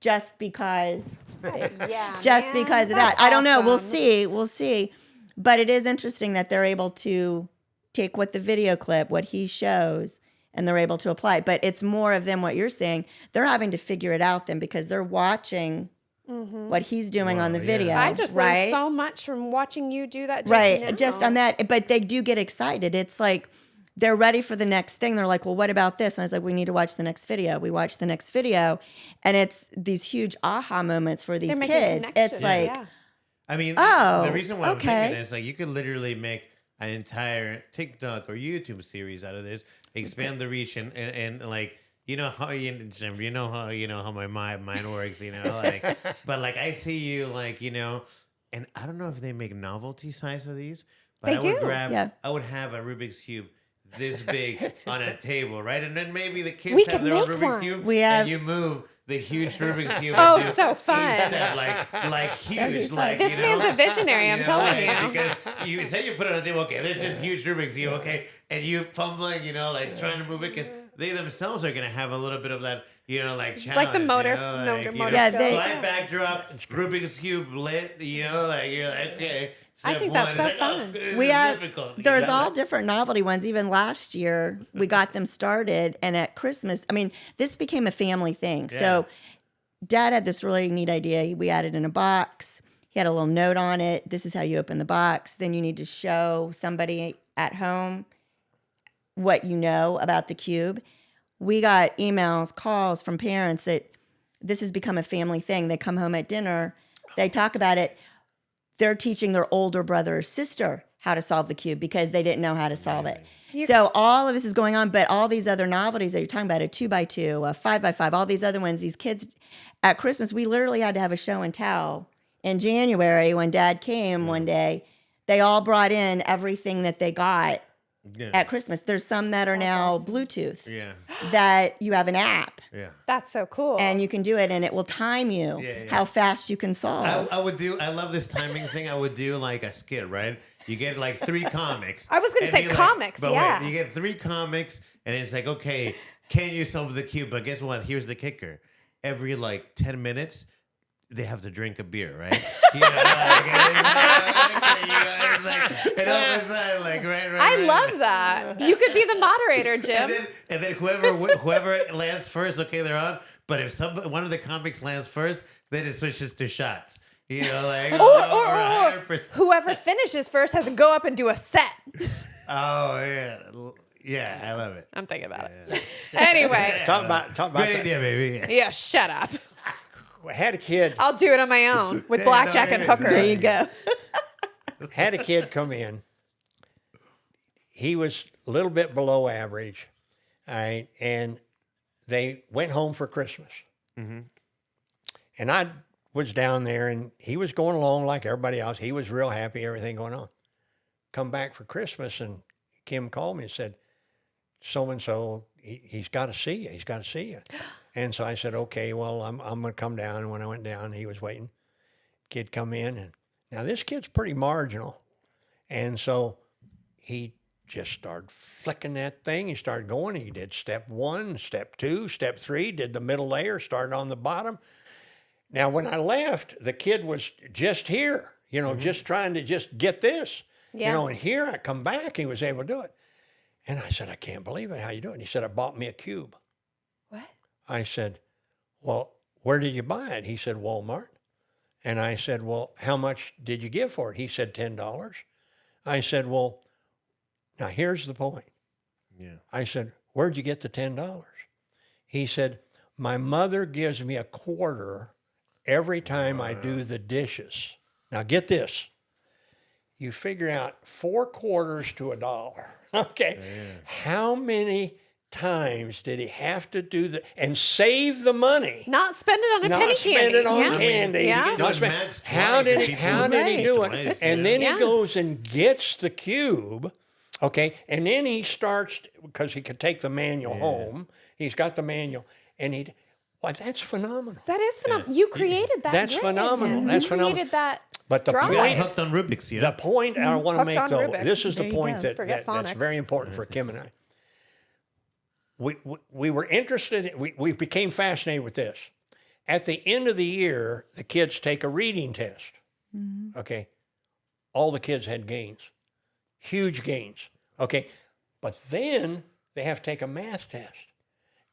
just because
Yeah,
just
man,
because of
that's
that. I don't know. We'll
awesome.
We'll see. But it is interesting that they're able to take what the video clip, what he shows, and they're able to apply it. But it's more of them, what you're saying, they're having to figure it out then because they're watching what he's doing on the
Wow, yeah.
video.
I just
right?
learned so much from watching you do that. Just
Right.
now.
Just on that. But they do get excited. It's like they're ready for the next thing. They're like, well, what about this? And I was like, we need to watch the next video. We watch the next video. And it's these huge aha moments for these
They're making
kids. It's
connections,
like,
yeah.
I mean,
Oh,
the reason why I'm
okay.
thinking is like you could literally make an entire TikTok or YouTube series out of this, expand the reach, and like how Jim, how my mind works, like, but like I see you like and I don't know if they make novelty size of these, but
They
I would
do.
grab,
Yeah.
I would have a Rubik's cube this big on a table, right, and then maybe the kids
We
have
can
their own
make
Rubik's
one.
cube,
We have-
and you move the huge Rubik's cube.
Oh,
and do
so
each
fun.
step, like huge, like
This man's a visionary, I'm telling you.
Because you say you put it on the table, okay, there's this huge Rubik's cube, okay, and you fumbling, like trying to move it because they themselves are gonna have a little bit of that, like challenge.
Like the motor- motor
Yeah,
skills.
they-
Black backdrop, Rubik's cube lit, like you're like, okay.
I
Step
think
one
that's
is
so
like,
fun.
this
We
is
have
difficult.
there's
You know?
all different novelty ones. Even last year we got them started, and at Christmas, I mean, this became a family thing. So dad had this really neat idea. We had it in a box. He had a little note on it. This is how you open the box. Then you need to show somebody at home what you know about the cube. We got emails, calls from parents that this has become a family thing. They come home at dinner, they talk about it. They're teaching their older brother or sister how to solve the cube because they didn't know how to solve it. So all of this is going on, but all these other novelties that you're talking about, a 2x2, a 5x5, all these other ones, these kids at Christmas, we literally had to have a show and tell. In January, when dad came one day, they all brought in everything that they got
Yeah.
at Christmas. There's some that are now Bluetooth
Yeah.
that you have an app
Yeah.
That's so cool.
and you can do it and it will time you how fast you can solve.
I love this timing thing. I would do like a skit, right? You get like 3 comics.
I was gonna
and
say
be like-
comics,
but
yeah.
wait, you get 3 comics, and it's like, okay, can you solve the cube? But guess what? Here's the kicker. Every like 10 minutes, they have to drink a beer, right? You know, like, it's like, and all of a sudden, like, right.
I love that. You could be the moderator, Jim.
And then whoever lands first, okay, they're on. But if one of the comics lands first, then it switches to shots. You know, like
Or whoever finishes first has to go up and do a set.
Oh yeah, I love it.
I'm thinking about it. Anyway.
Talk about
Great
that.
idea, baby.
Yeah, shut up.
I had a kid
I'll do it on my own with blackjack and hookers.
There you go.
had a kid come in. He was a little bit below average, and they went home for Christmas. And I was down there, and he was going along like everybody else. He was real happy, everything going on. Come back for Christmas, and Kim called me and said, so-and-so, he's got to see you. He's got to see you. And so I said, okay, well, I'm going to come down. And when I went down, he was waiting. Kid come in, and now this kid's pretty marginal. And so he just started flicking that thing. He started going. He did step 1, step 2, step 3, did the middle layer, started on the bottom. Now, when I left, the kid was just here, just trying to just get this.
Yeah.
And here I come back, he was able to do it. And I said, I can't believe it. How you doing? He said, I bought me a cube.
What?
I said, well, where did you buy it? He said, Walmart. And I said, well, how much did you give for it? He said, $10. I said, well, now here's the point.
Yeah.
I said, where'd you get the $10? He said, my mother gives me a quarter every time I do the dishes. Now get this. You figure out 4 quarters to $1. Okay. How many times did he have to do and save the money?
Not spend it on a penny
Not spend
candy.
it on
Yeah.
candy.
Yeah.
Not spend-
Max
How did
twice,
he?
people
How did he do it?
twice,
And
yeah.
then he
Yeah.
goes and gets the cube. Okay, and then he starts because he could take the manual home. He's got the manual, and that's phenomenal.
That is phenomenal. You created that.
That's
grid.
phenomenal.
You
That's phenomenal.
created that.
But the
drawing.
You got
point,
hooked on Rubiks,
the point I want to
Hooked
make
on
though,
Rubiks.
this is
There
the
you
point
go.
that
Forget
that's
phonics.
very important for Kim and I. We were interested. We became fascinated with this. At the end of the year, the kids take a reading test. Okay, all the kids had gains, huge gains. Okay, but then they have to take a math test,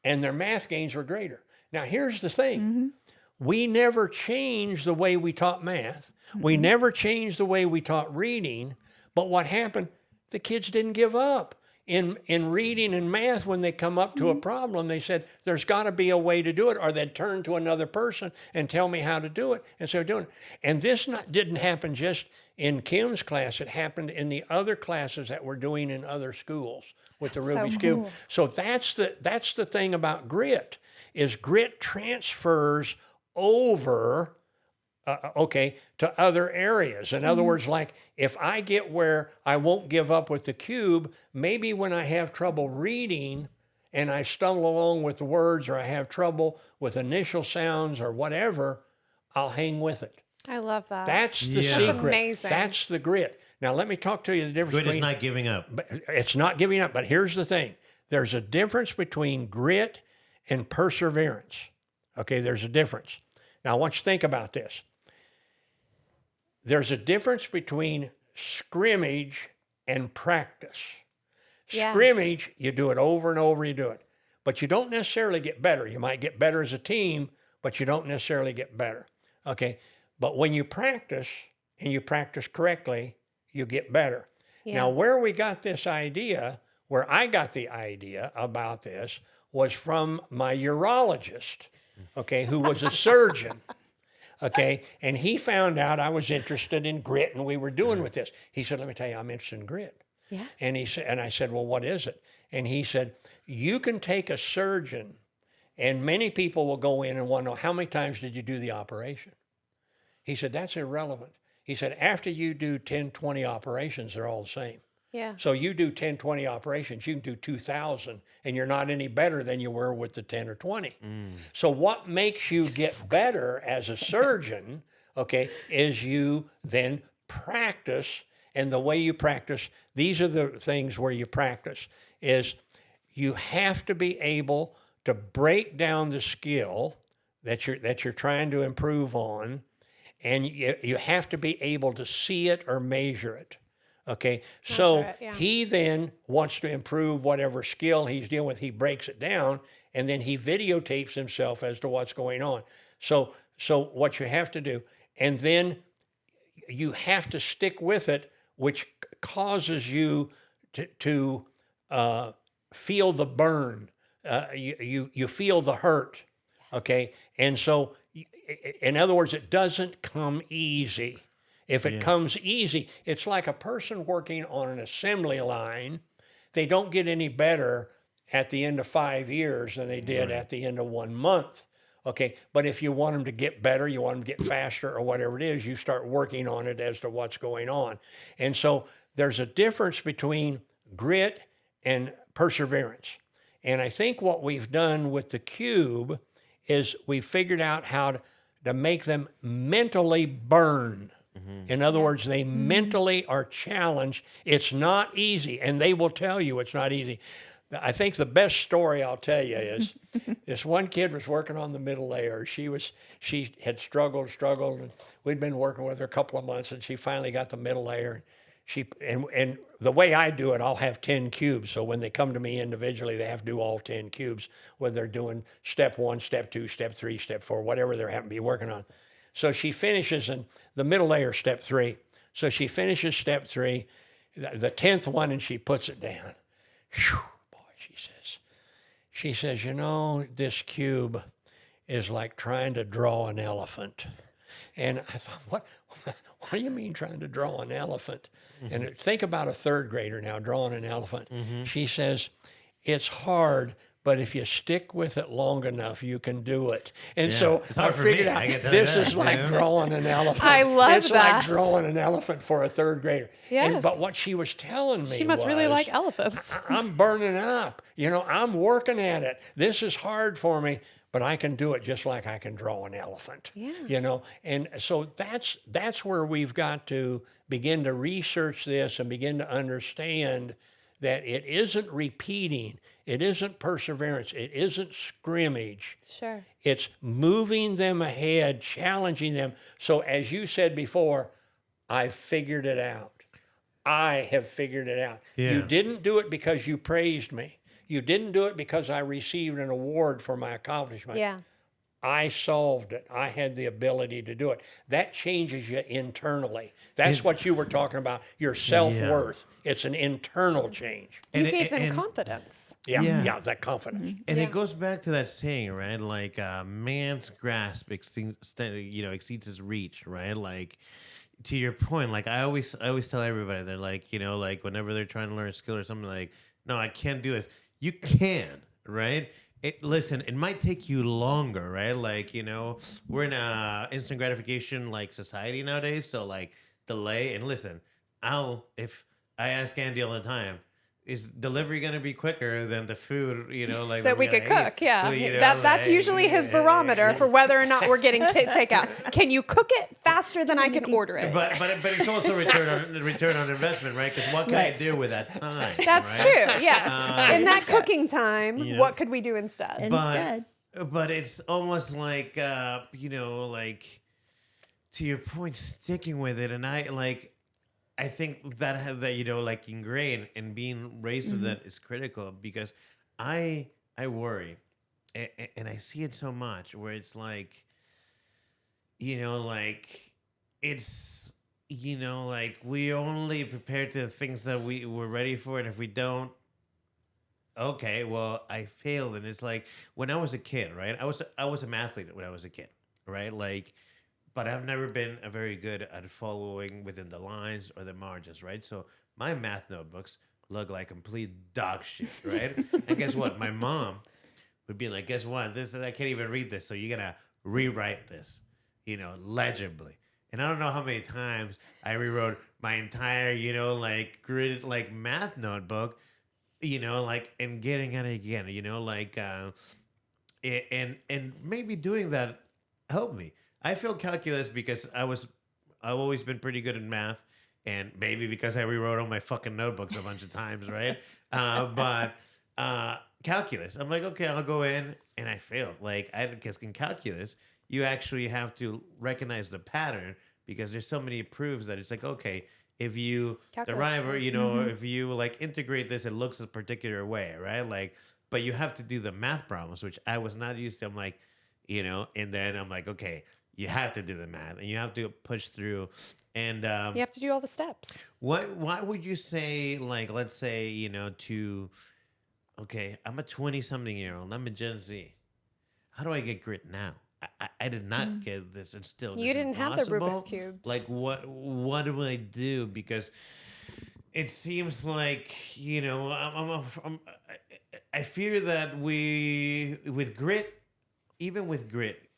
and their math gains were greater. Now here's the thing: we never changed the way we taught math. We never changed the way we taught reading. But what happened? The kids didn't give up. In reading and math, when they come up to a problem, they said, there's got to be a way to do it, or they'd turn to another person and tell me how to do it. And so they're doing it. And this didn't happen just in Kim's class. It happened in the other classes that we're doing in other schools with the Rubiks Cube.
cool.
So that's the thing about grit, is grit transfers over to other areas. In other words, like if I get where I won't give up with the cube, maybe when I have trouble reading and I stumble along with the words, or I have trouble with initial sounds or whatever, I'll hang with it.
I love that.
That's the
Yeah.
secret.
That's amazing.
That's the grit. Now let me talk to you the difference
Grit is
between
not giving up.
but it's not giving up. But here's the thing. There's a difference between grit and perseverance. Okay, there's a difference. Now I want you to think about this. There's a difference between scrimmage and practice.
Yeah.
Scrimmage, you do it over and over, you do it. But you don't necessarily get better. You might get better as a team, but you don't necessarily get better. Okay? But when you practice, and you practice correctly, you get better.
Yeah.
Now, where we got this idea, where I got the idea about this, was from my urologist, okay, who was a surgeon. Okay, and he found out I was interested in grit, and we were doing with this. He said, let me tell you, I'm interested in grit.
Yeah.
And I said, well, what is it? And he said, you can take a surgeon, and many people will go in and want to know, how many times did you do the operation? He said, that's irrelevant. He said, after you do 10, 20 operations, they're all the same.
Yeah.
So you do 10, 20 operations, you can do 2,000, and you're not any better than you were with the 10 or 20. So what makes you get better as a surgeon, okay, is you then practice. And the way you practice, these are the things where you practice, is you have to be able to break down the skill that you're trying to improve on, and you have to be able to see it or measure it. Okay, so
Measure it, yeah.
he then wants to improve whatever skill he's dealing with. He breaks it down, and then he videotapes himself as to what's going on. So what you have to do, and then you have to stick with it, which causes you to feel the burn. You feel the hurt. Okay, and so in other words, it doesn't come easy. If it comes easy, it's like a person working on an assembly line. They don't get any better at the end of 5 years than they did at the end of 1 month. Okay, but if you want them to get better, you want them to get faster or whatever it is, you start working on it as to what's going on. And so there's a difference between grit and perseverance. And I think what we've done with the cube is we figured out how to make them mentally burn. In other words, they mentally are challenged. It's not easy, and they will tell you it's not easy. I think the best story I'll tell you is this one kid was working on the middle layer. She had struggled, and we'd been working with her a couple of months, and she finally got the middle layer. And the way I do it, I'll have 10 cubes. So when they come to me individually, they have to do all 10 cubes, whether they're doing step 1, step 2, step 3, step 4, whatever they're having to be working on. So she finishes in the middle layer, step 3. So she finishes step 3, the 10th one, and she puts it down. Whew, boy, she says, you know, this cube is like trying to draw an elephant. And I thought, what do you mean trying to draw an elephant? And think about a third grader now drawing an elephant. She says, it's hard, but if you stick with it long enough, you can do it. And so
It's
I
hard for
figured
me.
out
I can tell
this
you
is
that,
like
yeah.
drawing an elephant.
I love
it's
that.
like drawing an elephant for a third grader.
Yes.
But what she was telling me
She must really like elephants.
I'm burning up. You know, I'm working at it. This is hard for me, but I can do it just like I can draw an elephant.
Yeah.
You know, and so that's where we've got to begin to research this and begin to understand that it isn't repeating, it isn't perseverance, it isn't scrimmage.
Sure.
It's moving them ahead, challenging them. So as you said before, I figured it out. I have figured it out.
Yeah.
You didn't do it because you praised me. You didn't do it because I received an award for my accomplishment.
Yeah.
I solved it. I had the ability to do it. That changes you internally. That's what you were talking about, your self-worth. It's an internal change.
You
And
gave
it-
them
and-
confidence.
Yeah, that confidence.
And
Yeah.
it goes back to that saying, right? Like, man's grasp exceeds his reach, right? Like, to your point, like I always tell everybody, they're like, you know, like whenever they're trying to learn a skill or something, like, no, I can't do this. You can, right? Listen, it might take you longer, right? Like, you know, we're in a instant gratification like society nowadays, so like delay. And listen, if I ask Andy all the time, is delivery going to be quicker than the food, you know, like
That we
gotta
could cook,
eat?
yeah.
You know,
That's
like,
usually his barometer for whether or not we're getting takeout. Can you cook it faster than I can order it?
But it's also return on investment, right? Because what can I do with that time?
That's
right?
true, yes. In that cooking time,
You know.
what could we do instead?
Instead.
But it's almost like you know, like to your point, sticking with it, and I think that you know, like ingrained and being raised to that is critical, because I worry, and I see it so much where it's like, you know, like it's, you know, like we only prepare to the things that we were ready for, and if we don't, okay, well, I failed. And it's like when I was a kid, right? I was a mathlete when I was a kid, right? Like, but I've never been very good at following within the lines or the margins, right? So my math notebooks look like complete dog shit, right? And guess what? My mom would be like, guess what? I can't even read this, so you're gonna rewrite this, you know, legibly. And I don't know how many times I rewrote my entire, like grid, like math notebook, like, and getting at it again, and maybe doing that helped me. I feel calculus because I've always been pretty good in math, and maybe because I rewrote all my fucking notebooks a bunch of times, right? But calculus, I'm like, okay, I'll go in, and I failed. Like, because in calculus, you actually have to recognize the pattern because there's so many proofs that it's like, okay, if you derive or if you like integrate this, it looks a particular way, right? Like, but you have to do the math problems, which I was not used to. I'm like, and then I'm like, okay, you have to do the math and you have to push through. And
You have to do all the steps.
why would you say, like, let's say, okay, I'm a 20-something-year-old, I'm a Gen Z. How do I get grit now? I did not get this instilled.
You didn't have the Rubik's Cubes.
Like, what do I do? Because it seems like, I fear that with grit, even with grit,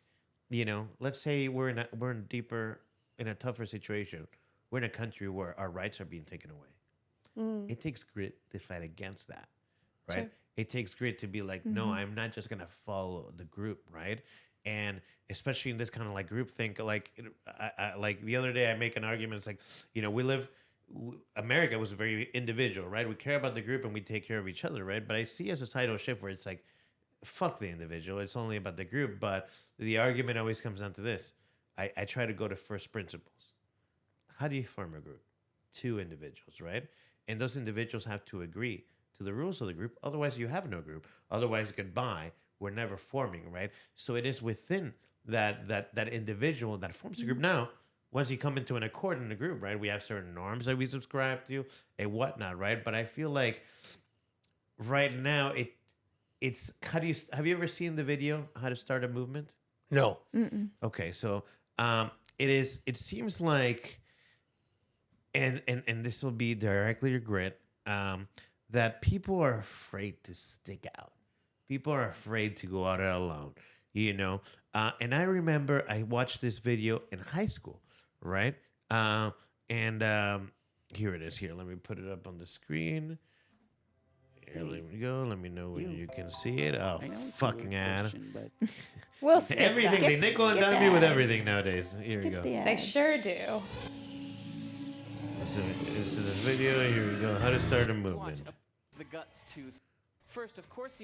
let's say we're in a tougher situation. We're in a country where our rights are being taken away. It takes grit to fight against that, right?
Sure.
It takes grit to be like, no, I'm not just gonna follow the group, right? And especially in this kind of like group think, like, I like the other day I make an argument. It's like, America was very individual, right? We care about the group and we take care of each other, right? But I see a societal shift where it's like, fuck the individual. It's only about the group. But the argument always comes down to this. I try to go to first principles. How do you form a group? 2 individuals, right? And those individuals have to agree to the rules of the group. Otherwise, you have no group. Otherwise, goodbye. We're never forming, right? So it is within that individual that forms the group. Now, once you come into an accord in the group, right, we have certain norms that we subscribe to and whatnot, right? But I feel like right now it's have you ever seen the video How to Start a Movement?
No.
Okay, so it seems like, and this will be directly to grit, that people are afraid to stick out. People are afraid to go out alone, And I remember I watched this video in high school, right? And here it is. Here, let me put it up on the screen. Here, let me go. Let me know when you can see it. Oh, fucking ad.
We'll skip
Everything.
that.
They nickel and dime me with everything nowadays. Here we go.
They sure do.
This is a video. Here we go. How to start a movement.
The guts to... First, of course,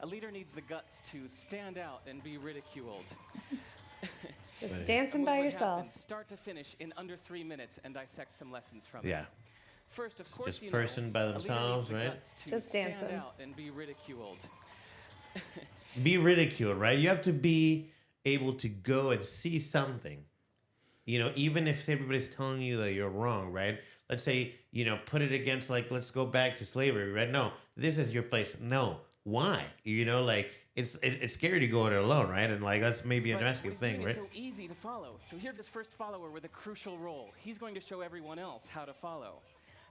a leader needs the guts to stand out and be ridiculed.
Just dancing
What
by
would
yourself.
happen, start to finish in under 3 minutes and dissect some lessons from it.
Yeah.
First, of course,
just person by
a leader
themselves,
needs the
right?
guts to
Just
stand
dancing.
out and be ridiculed.
Be ridiculed, right? You have to be able to go and see something. Even if everybody's telling you that you're wrong, right? Let's say, put it against, like, let's go back to slavery, right? No, this is your place. No. Why? Like, it's scary to go it alone, right? And, like, that's maybe a
But
drastic
what he's
thing,
doing
right?
is so easy to follow. So here's his first follower with a crucial role. He's going to show everyone else how to follow.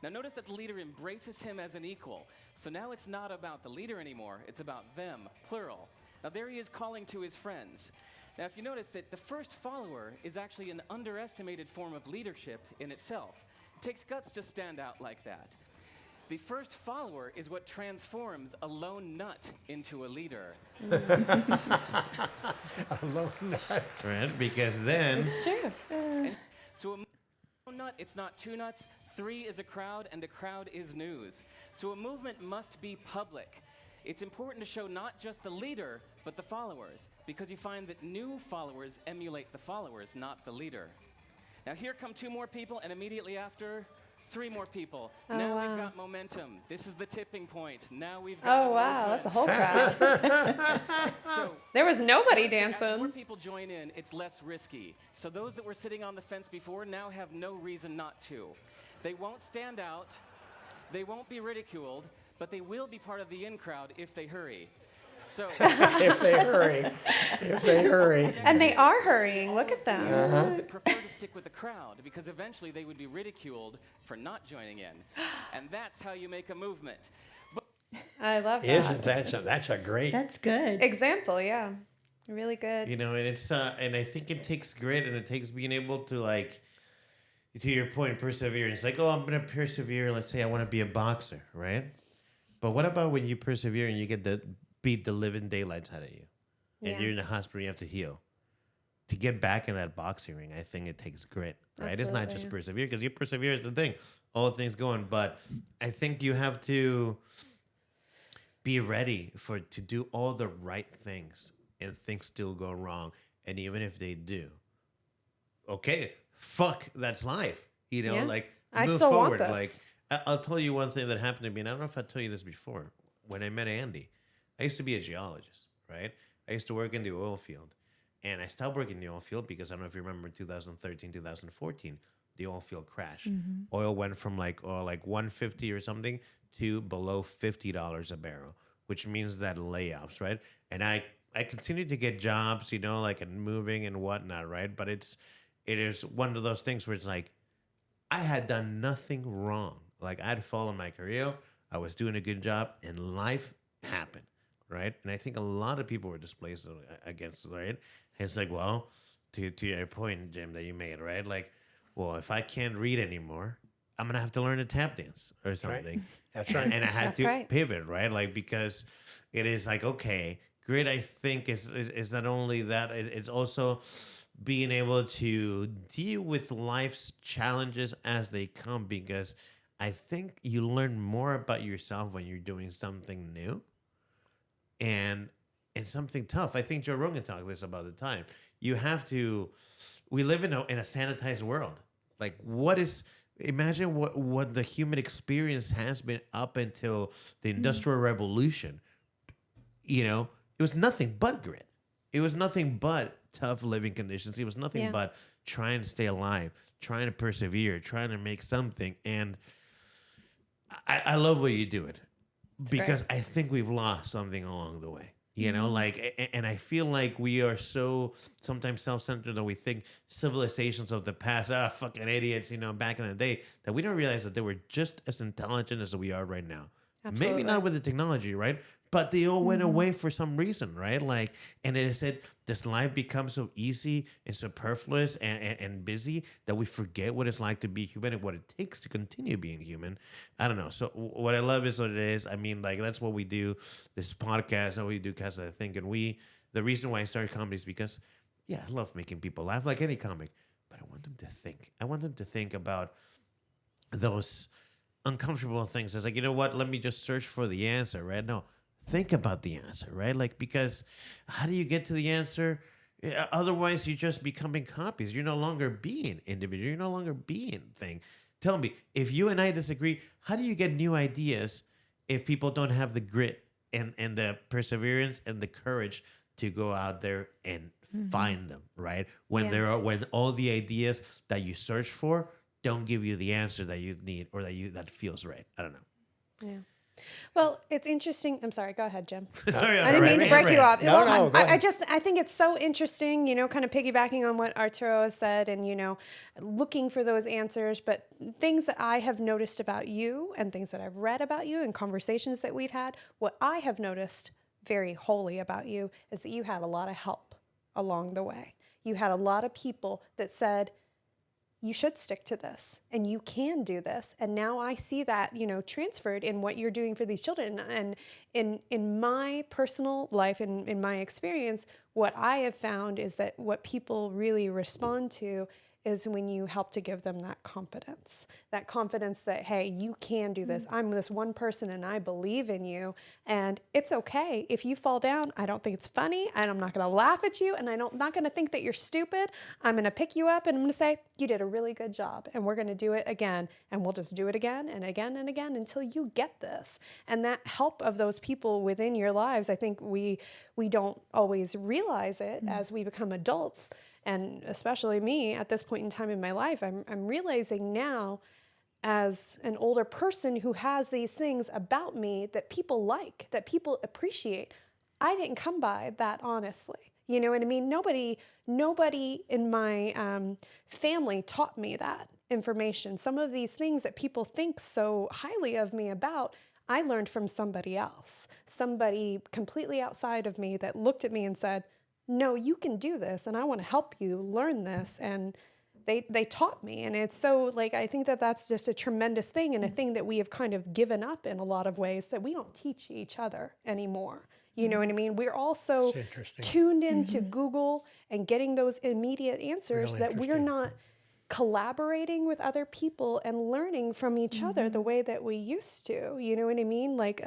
Now notice that the leader embraces him as an equal. So now it's not about the leader anymore. It's about them, plural. Now there he is calling to his friends. Now if you notice that the first follower is actually an underestimated form of leadership in itself. It takes guts to stand out like that. The first follower is what transforms a lone nut into a leader.
A lone nut.
Right? Because then...
It's true.
So a nut, it's not 2 nuts. 3 is a crowd, and a crowd is news. So a movement must be public. It's important to show not just the leader, but the followers, because you find that new followers emulate the followers, not the leader. Now here come 2 more people, and immediately after, 3 more people.
Oh,
Now
wow.
we've got momentum. This is the tipping point. Now we've got
Oh, wow. That's a whole crowd.
So,
There was nobody
as more
dancing.
people join in, it's less risky. So those that were sitting on the fence before now have no reason not to. They won't stand out, they won't be ridiculed, but they will be part of the in crowd if they hurry. So
If they hurry.
And they are hurrying. Look at them.
would prefer to stick with the crowd because eventually they would be ridiculed for not joining in. And that's how you make a movement. But
I love that.
Isn't that's a great.
That's good.
Example, yeah. Really good.
You know, and it's and I think it takes grit and it takes being able to like, to your point, perseverance. Like, oh, I'm gonna persevere. Let's say I want to be a boxer, right? But what about when you persevere and you get the beat the living daylights out of you, and
Yeah.
you're in the hospital, you have to heal. To get back in that boxing ring, I think it takes grit, right? It's not
Absolutely,
just
yeah.
persevere, because you persevere is the thing, all things going. But I think you have to be ready to do all the right things, and things still go wrong. And even if they do, okay, fuck, that's life. You know,
Yeah.
like
I
move
still want
forward.
this.
Like I'll tell you one thing that happened to me, and I don't know if I told you this before. When I met Andy, I used to be a geologist, right? I used to work in the oil field. And I stopped working in the oil field because I don't know if you remember 2013, 2014, the oil field crashed. Oil went from like 150 or something to below $50 a barrel, which means that layoffs, right? And I continued to get jobs, you know, like and moving and whatnot, right? But it is one of those things where it's like I had done nothing wrong. Like I'd followed my career, I was doing a good job, and life happened, right? And I think a lot of people were displaced against it, right? And it's like, well, to your point, Jim, that you made, right? Like, well, if I can't read anymore, I'm gonna have to learn to tap dance or something.
That's right.
And I had
That's
to
right.
pivot, right? Like because it is like, okay, grit. I think is not only that; it's also being able to deal with life's challenges as they come. Because I think you learn more about yourself when you're doing something new, and something tough. I think Joe Rogan talked this about the time. You have to. We live in a sanitized world. Like, what is? Imagine what the human experience has been up until the Industrial Revolution. You know, it was nothing but grit. It was nothing but tough living conditions. It was nothing
Yeah.
but trying to stay alive, trying to persevere, trying to make something. And I love what you do it because I think we've lost something along the way. You know, like, and I feel like we are so sometimes self-centered that we think civilizations of the past, fucking idiots, you know, back in the day, that we don't realize that they were just as intelligent as we are right now.
Absolutely.
Maybe not with the technology, right? But they all went away for some reason, right? Like, and it said, this life becomes so easy and superfluous and busy that we forget what it's like to be human and what it takes to continue being human. I don't know. So what I love is what it is. I mean, like, that's what we do. This podcast, how we do Casa, I think. And the reason why I started comedy is because, yeah, I love making people laugh like any comic, but I want them to think. I want them to think about those uncomfortable things. It's like, you know what? Let me just search for the answer, right? No, think about the answer, right? Like, because how do you get to the answer? Otherwise, you're just becoming copies. You're no longer being individual. You're no longer being thing. Tell me, if you and I disagree, how do you get new ideas if people don't have the grit and the perseverance and the courage to go out there and find them, right? When
Yeah.
when all the ideas that you search for don't give you the answer that you need or that feels right. I don't know.
Yeah. Well, it's interesting. I'm sorry. Go ahead, Jim.
Sorry,
I didn't mean to break you off.
No,
Well,
no, go ahead.
I think it's so interesting, you know, kind of piggybacking on what Arturo has said and, you know, looking for those answers, but things that I have noticed about you and things that I've read about you and conversations that we've had, what I have noticed very wholly about you is that you had a lot of help along the way. You had a lot of people that said, you should stick to this and you can do this. And now I see that, you know, transferred in what you're doing for these children. And in my personal life, in my experience, what I have found is that what people really respond to is when you help to give them that confidence that, hey, you can do this. I'm this one person and I believe in you. And it's okay if you fall down. I don't think it's funny. And I'm not going to laugh at you. And I'm not going to think that you're stupid. I'm going to pick you up and I'm going to say, you did a really good job. And we're going to do it again. And we'll just do it again and again and again until you get this. And that help of those people within your lives, I think we don't always realize it as we become adults. And especially me at this point in time in my life, I'm realizing now as an older person who has these things about me that people like, that people appreciate. I didn't come by that honestly. You know what I mean? Nobody in my family taught me that information. Some of these things that people think so highly of me about, I learned from somebody else, somebody completely outside of me that looked at me and said, no, you can do this, and I want to help you learn this. And they taught me, and it's so like I think that that's just a tremendous thing, and a thing that we have kind of given up in a lot of ways, that we don't teach each other anymore. You know what I mean? We're also
It's interesting.
tuned into Google and getting those immediate answers,
Real
that we're
interesting.
not collaborating with other people and learning from each other the way that we used to. You know what I mean? Like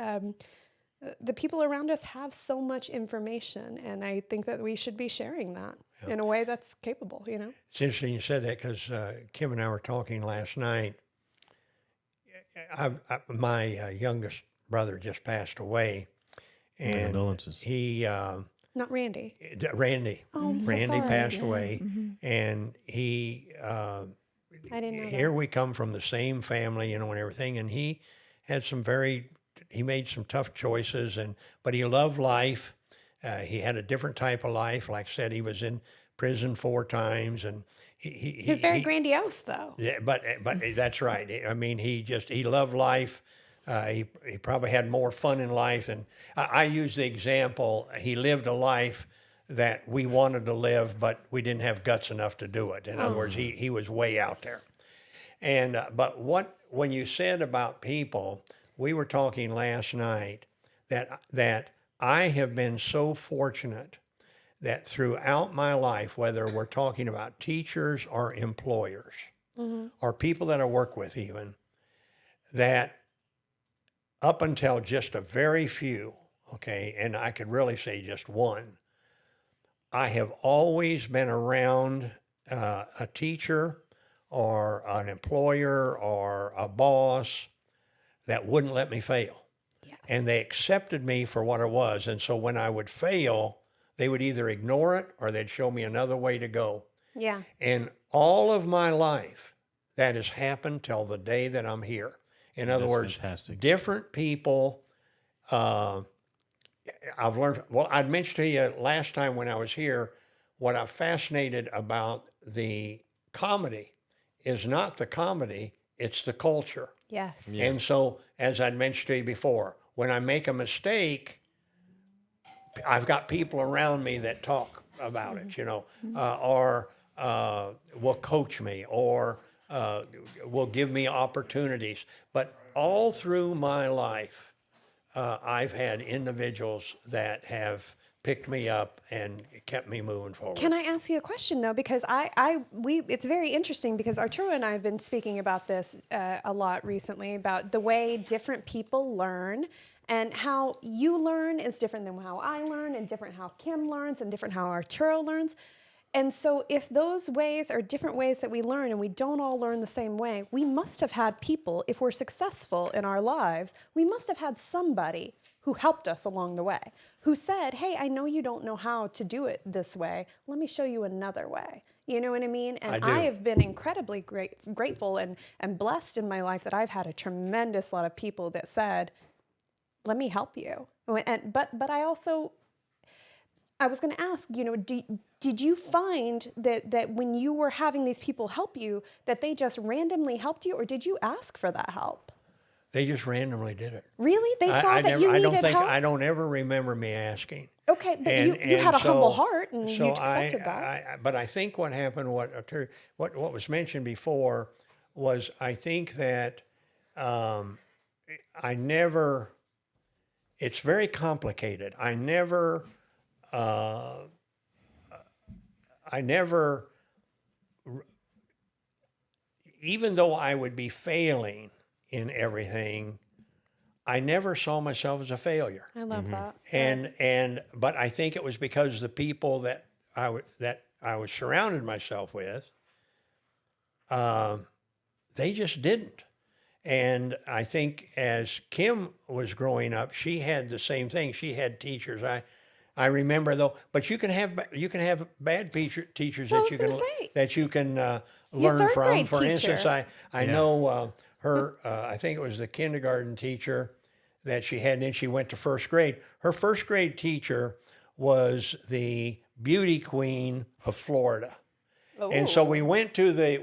the people around us have so much information, and I think that we should be sharing that in a way that's capable, you know?
It's interesting you said that, because Kim and I were talking last night. My youngest brother just passed away, and
condolences.
he
Not Randy.
Randy.
Oh, I'm so
Randy
sorry.
passed away, and he.
I didn't know
Here
that.
we come from the same family, and everything. And he had he made some tough choices, but he loved life. He had a different type of life. Like I said, he was in prison 4 times, and
He was very grandiose, though.
yeah, but that's right. I mean, he loved life. He probably had more fun in life, and I use the example. He lived a life that we wanted to live, but we didn't have guts enough to do it. In other words, he was way out there. And but when you said about people, we were talking last night that I have been so fortunate that throughout my life, whether we're talking about teachers or employers or people that I work with even, that up until just a very few, okay, and I could really say just one, I have always been around a teacher or an employer or a boss that wouldn't let me fail.
Yes.
And they accepted me for what I was. And so when I would fail, they would either ignore it or they'd show me another way to go.
Yeah.
And all of my life, that has happened till the day that I'm here. In other
That's
words,
fantastic.
different people. I've learned, well, I'd mentioned to you last time when I was here, what I'm fascinated about the comedy is not the comedy, it's the culture.
Yes.
And so, as I'd mentioned to you before, when I make a mistake, I've got people around me that talk about it, or will coach me, or will give me opportunities. But all through my life, I've had individuals that have picked me up and kept me moving forward.
Can I ask you a question though? Because it's very interesting, because Arturo and I have been speaking about this a lot recently, about the way different people learn, and how you learn is different than how I learn, and different how Kim learns, and different how Arturo learns. And so if those ways are different ways that we learn, and we don't all learn the same way, we must have had people, if we're successful in our lives, we must have had somebody who helped us along the way, who said, hey, I know you don't know how to do it this way. Let me show you another way. You know what I mean? And
I do.
I have been incredibly grateful and blessed in my life that I've had a tremendous lot of people that said, let me help you. But I also, I was going to ask, did you find that when you were having these people help you, that they just randomly helped you, or did you ask for that help?
They just randomly did it.
Really? They saw that you needed help?
I don't ever remember me asking.
Okay, but you had a humble heart, and you accepted that.
But I think what happened, what was mentioned before, was I think that I never. It's very complicated. I never, even though I would be failing in everything, I never saw myself as a failure.
I love that.
But I think it was because the people that I was surrounded myself with, they just didn't. And I think as Kim was growing up, she had the same thing. She had teachers. I remember though, but you can have bad teachers that you can learn
third
from.
grade
For
teacher.
instance, I know her. I think it was the kindergarten teacher that she had, and then she went to first grade. Her first grade teacher was the beauty queen of Florida, and so we went to the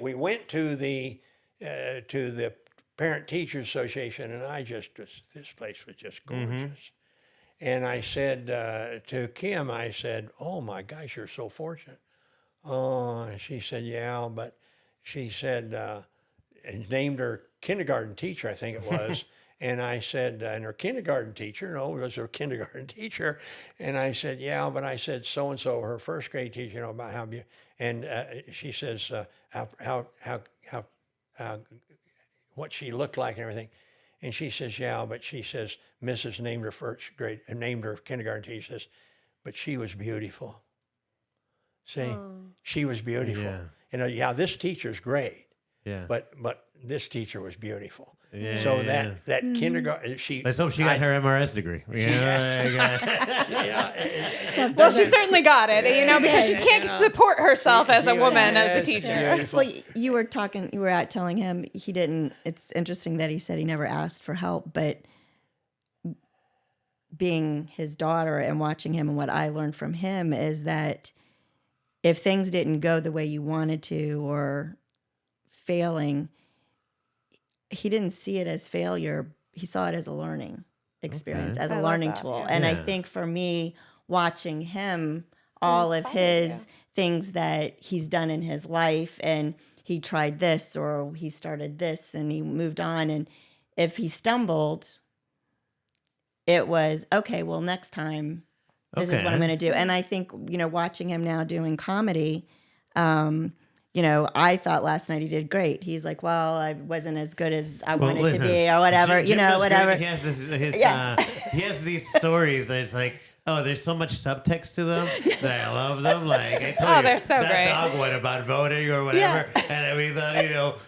Parent Teachers Association, and this place was just gorgeous. And I said to Kim, I said, "Oh my gosh, you're so fortunate." Oh, and she said, "Yeah," but she said, and named her kindergarten teacher, I think it was. And I said, and her kindergarten teacher, no, it was her kindergarten teacher. And I said, "Yeah," but I said, "So and so, her first grade teacher, about how you," and she says, how what she looked like and everything. And she says, "Yeah," but she says, Mrs. named her first grade, named her kindergarten teacher, says, "But she was beautiful." See, she was beautiful.
Yeah.
Yeah, this teacher's great,
Yeah.
but this teacher was beautiful.
Yeah,
So
yeah,
that kindergarten,
Let's hope she got her MRS degree.
Well, she certainly got it, because she can't support herself as a woman, as a teacher.
Beautiful.
Well, you were out telling him he didn't. It's interesting that he said he never asked for help, but being his daughter and watching him, and what I learned from him is that if things didn't go the way you wanted to, or failing, he didn't see it as failure. He saw it as a learning experience, as
I
a
love
learning
that,
tool.
yeah.
And I
Yeah.
think for me, watching him, all of his things that he's done in his life, and he tried this, or he started this, and he moved on. And if he stumbled, it was, okay, well, next time, this is what I'm going to do. And I think, watching him now doing comedy, I thought last night he did great. He's like, well, I wasn't as good as I wanted to be, or whatever,
Jim does
whatever.
great. He has he has these stories that it's like, oh, there's so much subtext to them that I love them. Like I told you,
they're so
that
great.
dog went about voting or whatever, and we thought,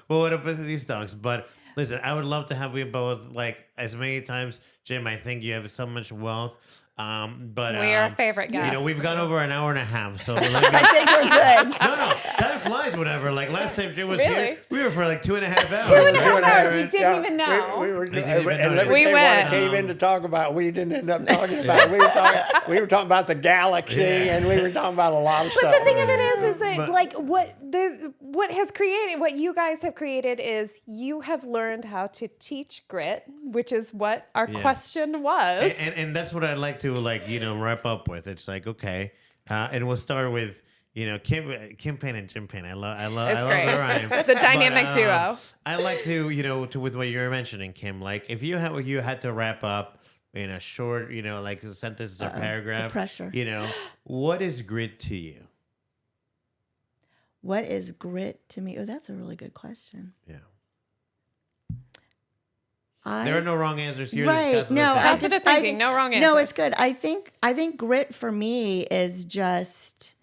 well, what about these dogs? But listen, I would love to have you both like as many times, Jim. I think you have so much wealth. But
We are favorite guests.
we've gone over an hour and a half, so let me,
I think we're good.
no, time flies. Whatever. Like last time Jim was
Really?
here, we were for like 2.5 hours.
2.5 hours. We
Right?
didn't even know.
We were,
They didn't even
and
know.
let me
We
tell you what I
went.
came in to talk about. We didn't end up talking about. We were talking about the galaxy, and we were talking about a lot of
But
stuff.
the thing of it is that
But-
like what you guys have created is you have learned how to teach grit, which is what our question was.
And that's what I'd like to wrap up with. It's like, okay, and we'll start with Kim Payne and Jim Payne. I love
great.
the rhyme.
The dynamic duo.
I like to with what you were mentioning, Kim. Like if you had to wrap up in a short like sentence or paragraph,
the pressure.
What is grit to you?
What is grit to me? Oh, that's a really good question.
Yeah.
I
There are no wrong answers here.
Right.
Discuss
No,
the
I
things.
Positive
just- I
thinking,
think-
no wrong
No, it's
answers.
good. I think grit for me is just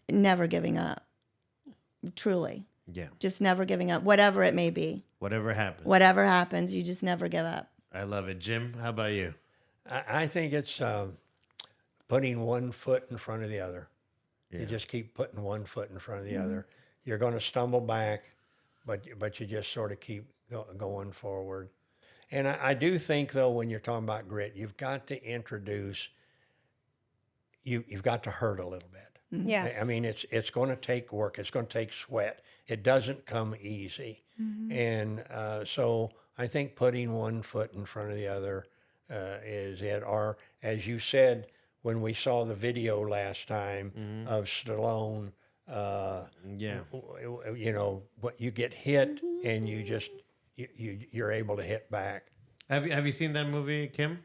never giving up. Truly.
Yeah.
Just never giving up, whatever it may be.
Whatever happens.
Whatever happens, you just never give up.
I love it. Jim, how about you?
I think it's putting one foot in front of the other. You just keep putting one foot in front of the other. You're going to stumble back, but you just sort of keep going forward. And I do think, though, when you're talking about grit, you've got to introduce, you've got to hurt a little bit.
Yes.
I mean, it's going to take work. It's going to take sweat. It doesn't come easy. And so I think putting one foot in front of the other is it. Or, as you said, when we saw the video last time of Stallone, what you get hit and you just, you're able to hit back.
Have you seen that movie, Kim?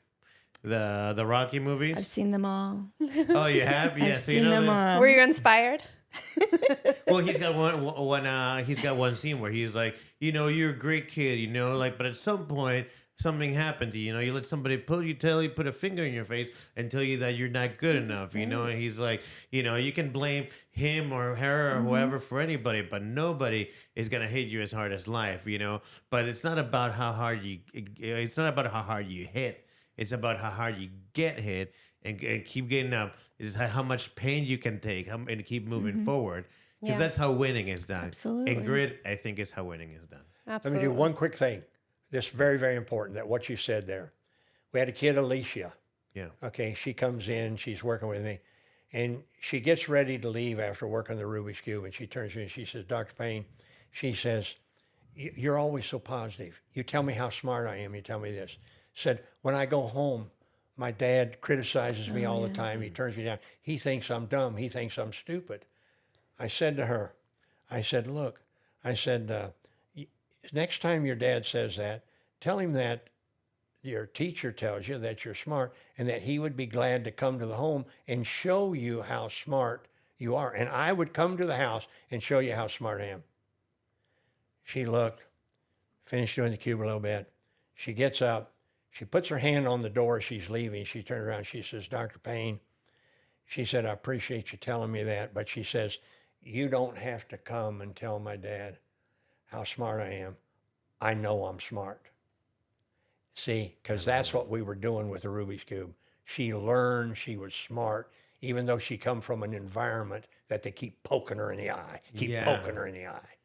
The Rocky movies?
I've seen them all.
Oh, you have? Yeah.
I've
So you
seen
know
them
that.
all.
Were you inspired?
Well, he's got he's got one scene where he's like, you're a great kid, but at some point something happened to you. You let somebody put a finger in your face and tell you that you're not good enough. And he's like, you can blame him or her or whoever for anybody, but nobody is gonna hit you as hard as life. But it's not about how hard you. It's not about how hard you hit. It's about how hard you get hit and keep getting up. It's how much pain you can take and keep moving forward. Because that's how winning is done.
Absolutely.
And grit, I think, is how winning is done.
Absolutely.
Let me do one quick thing. This is very, very important, that what you said there. We had a kid, Alicia.
Yeah.
Okay, she comes in, she's working with me, and she gets ready to leave after working the Rubik's Cube, and she turns to me and she says, "Dr. Payne," she says, "you're always so positive. You tell me how smart I am, you tell me this." Said, when I go home, my dad criticizes me all the time. He turns me down. He thinks I'm dumb. He thinks I'm stupid. I said to her, I said, look, I said, next time your dad says that, tell him that your teacher tells you that you're smart and that he would be glad to come to the home and show you how smart you are. And I would come to the house and show you how smart I am. She looked, finished doing the cube a little bit. She gets up. She puts her hand on the door. She's leaving. She turned around. She says, Dr. Payne, she said, I appreciate you telling me that. But she says, you don't have to come and tell my dad how smart I am. I know I'm smart. See, because that's what we were doing with the Rubik's Cube. She learned she was smart, even though she come from an environment that they keep poking her in the eye, poking her in the eye.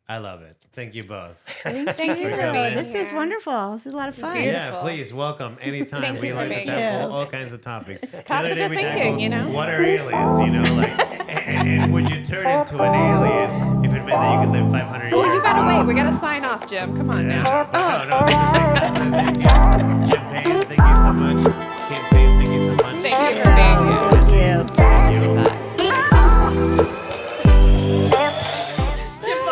I love it. Thank you both.
Thank you.
for coming.
This is wonderful. This is a lot of fun.
Yeah,
Beautiful.
please welcome anytime.
Thank
we
you for
like to
being
tackle
here.
all kinds of topics. The
Casa
other day we
thinking,
tackled
you know?
what are aliens, and would you turn into an alien if it meant that you could live 500 years?
Well, you gotta wait. We gotta sign off, Jim. Come on now.
No, this is thank you. Jim Payne, thank you so much. Kim Payne, thank you so much.
Thank you for being here.
Thank you.
Thank you.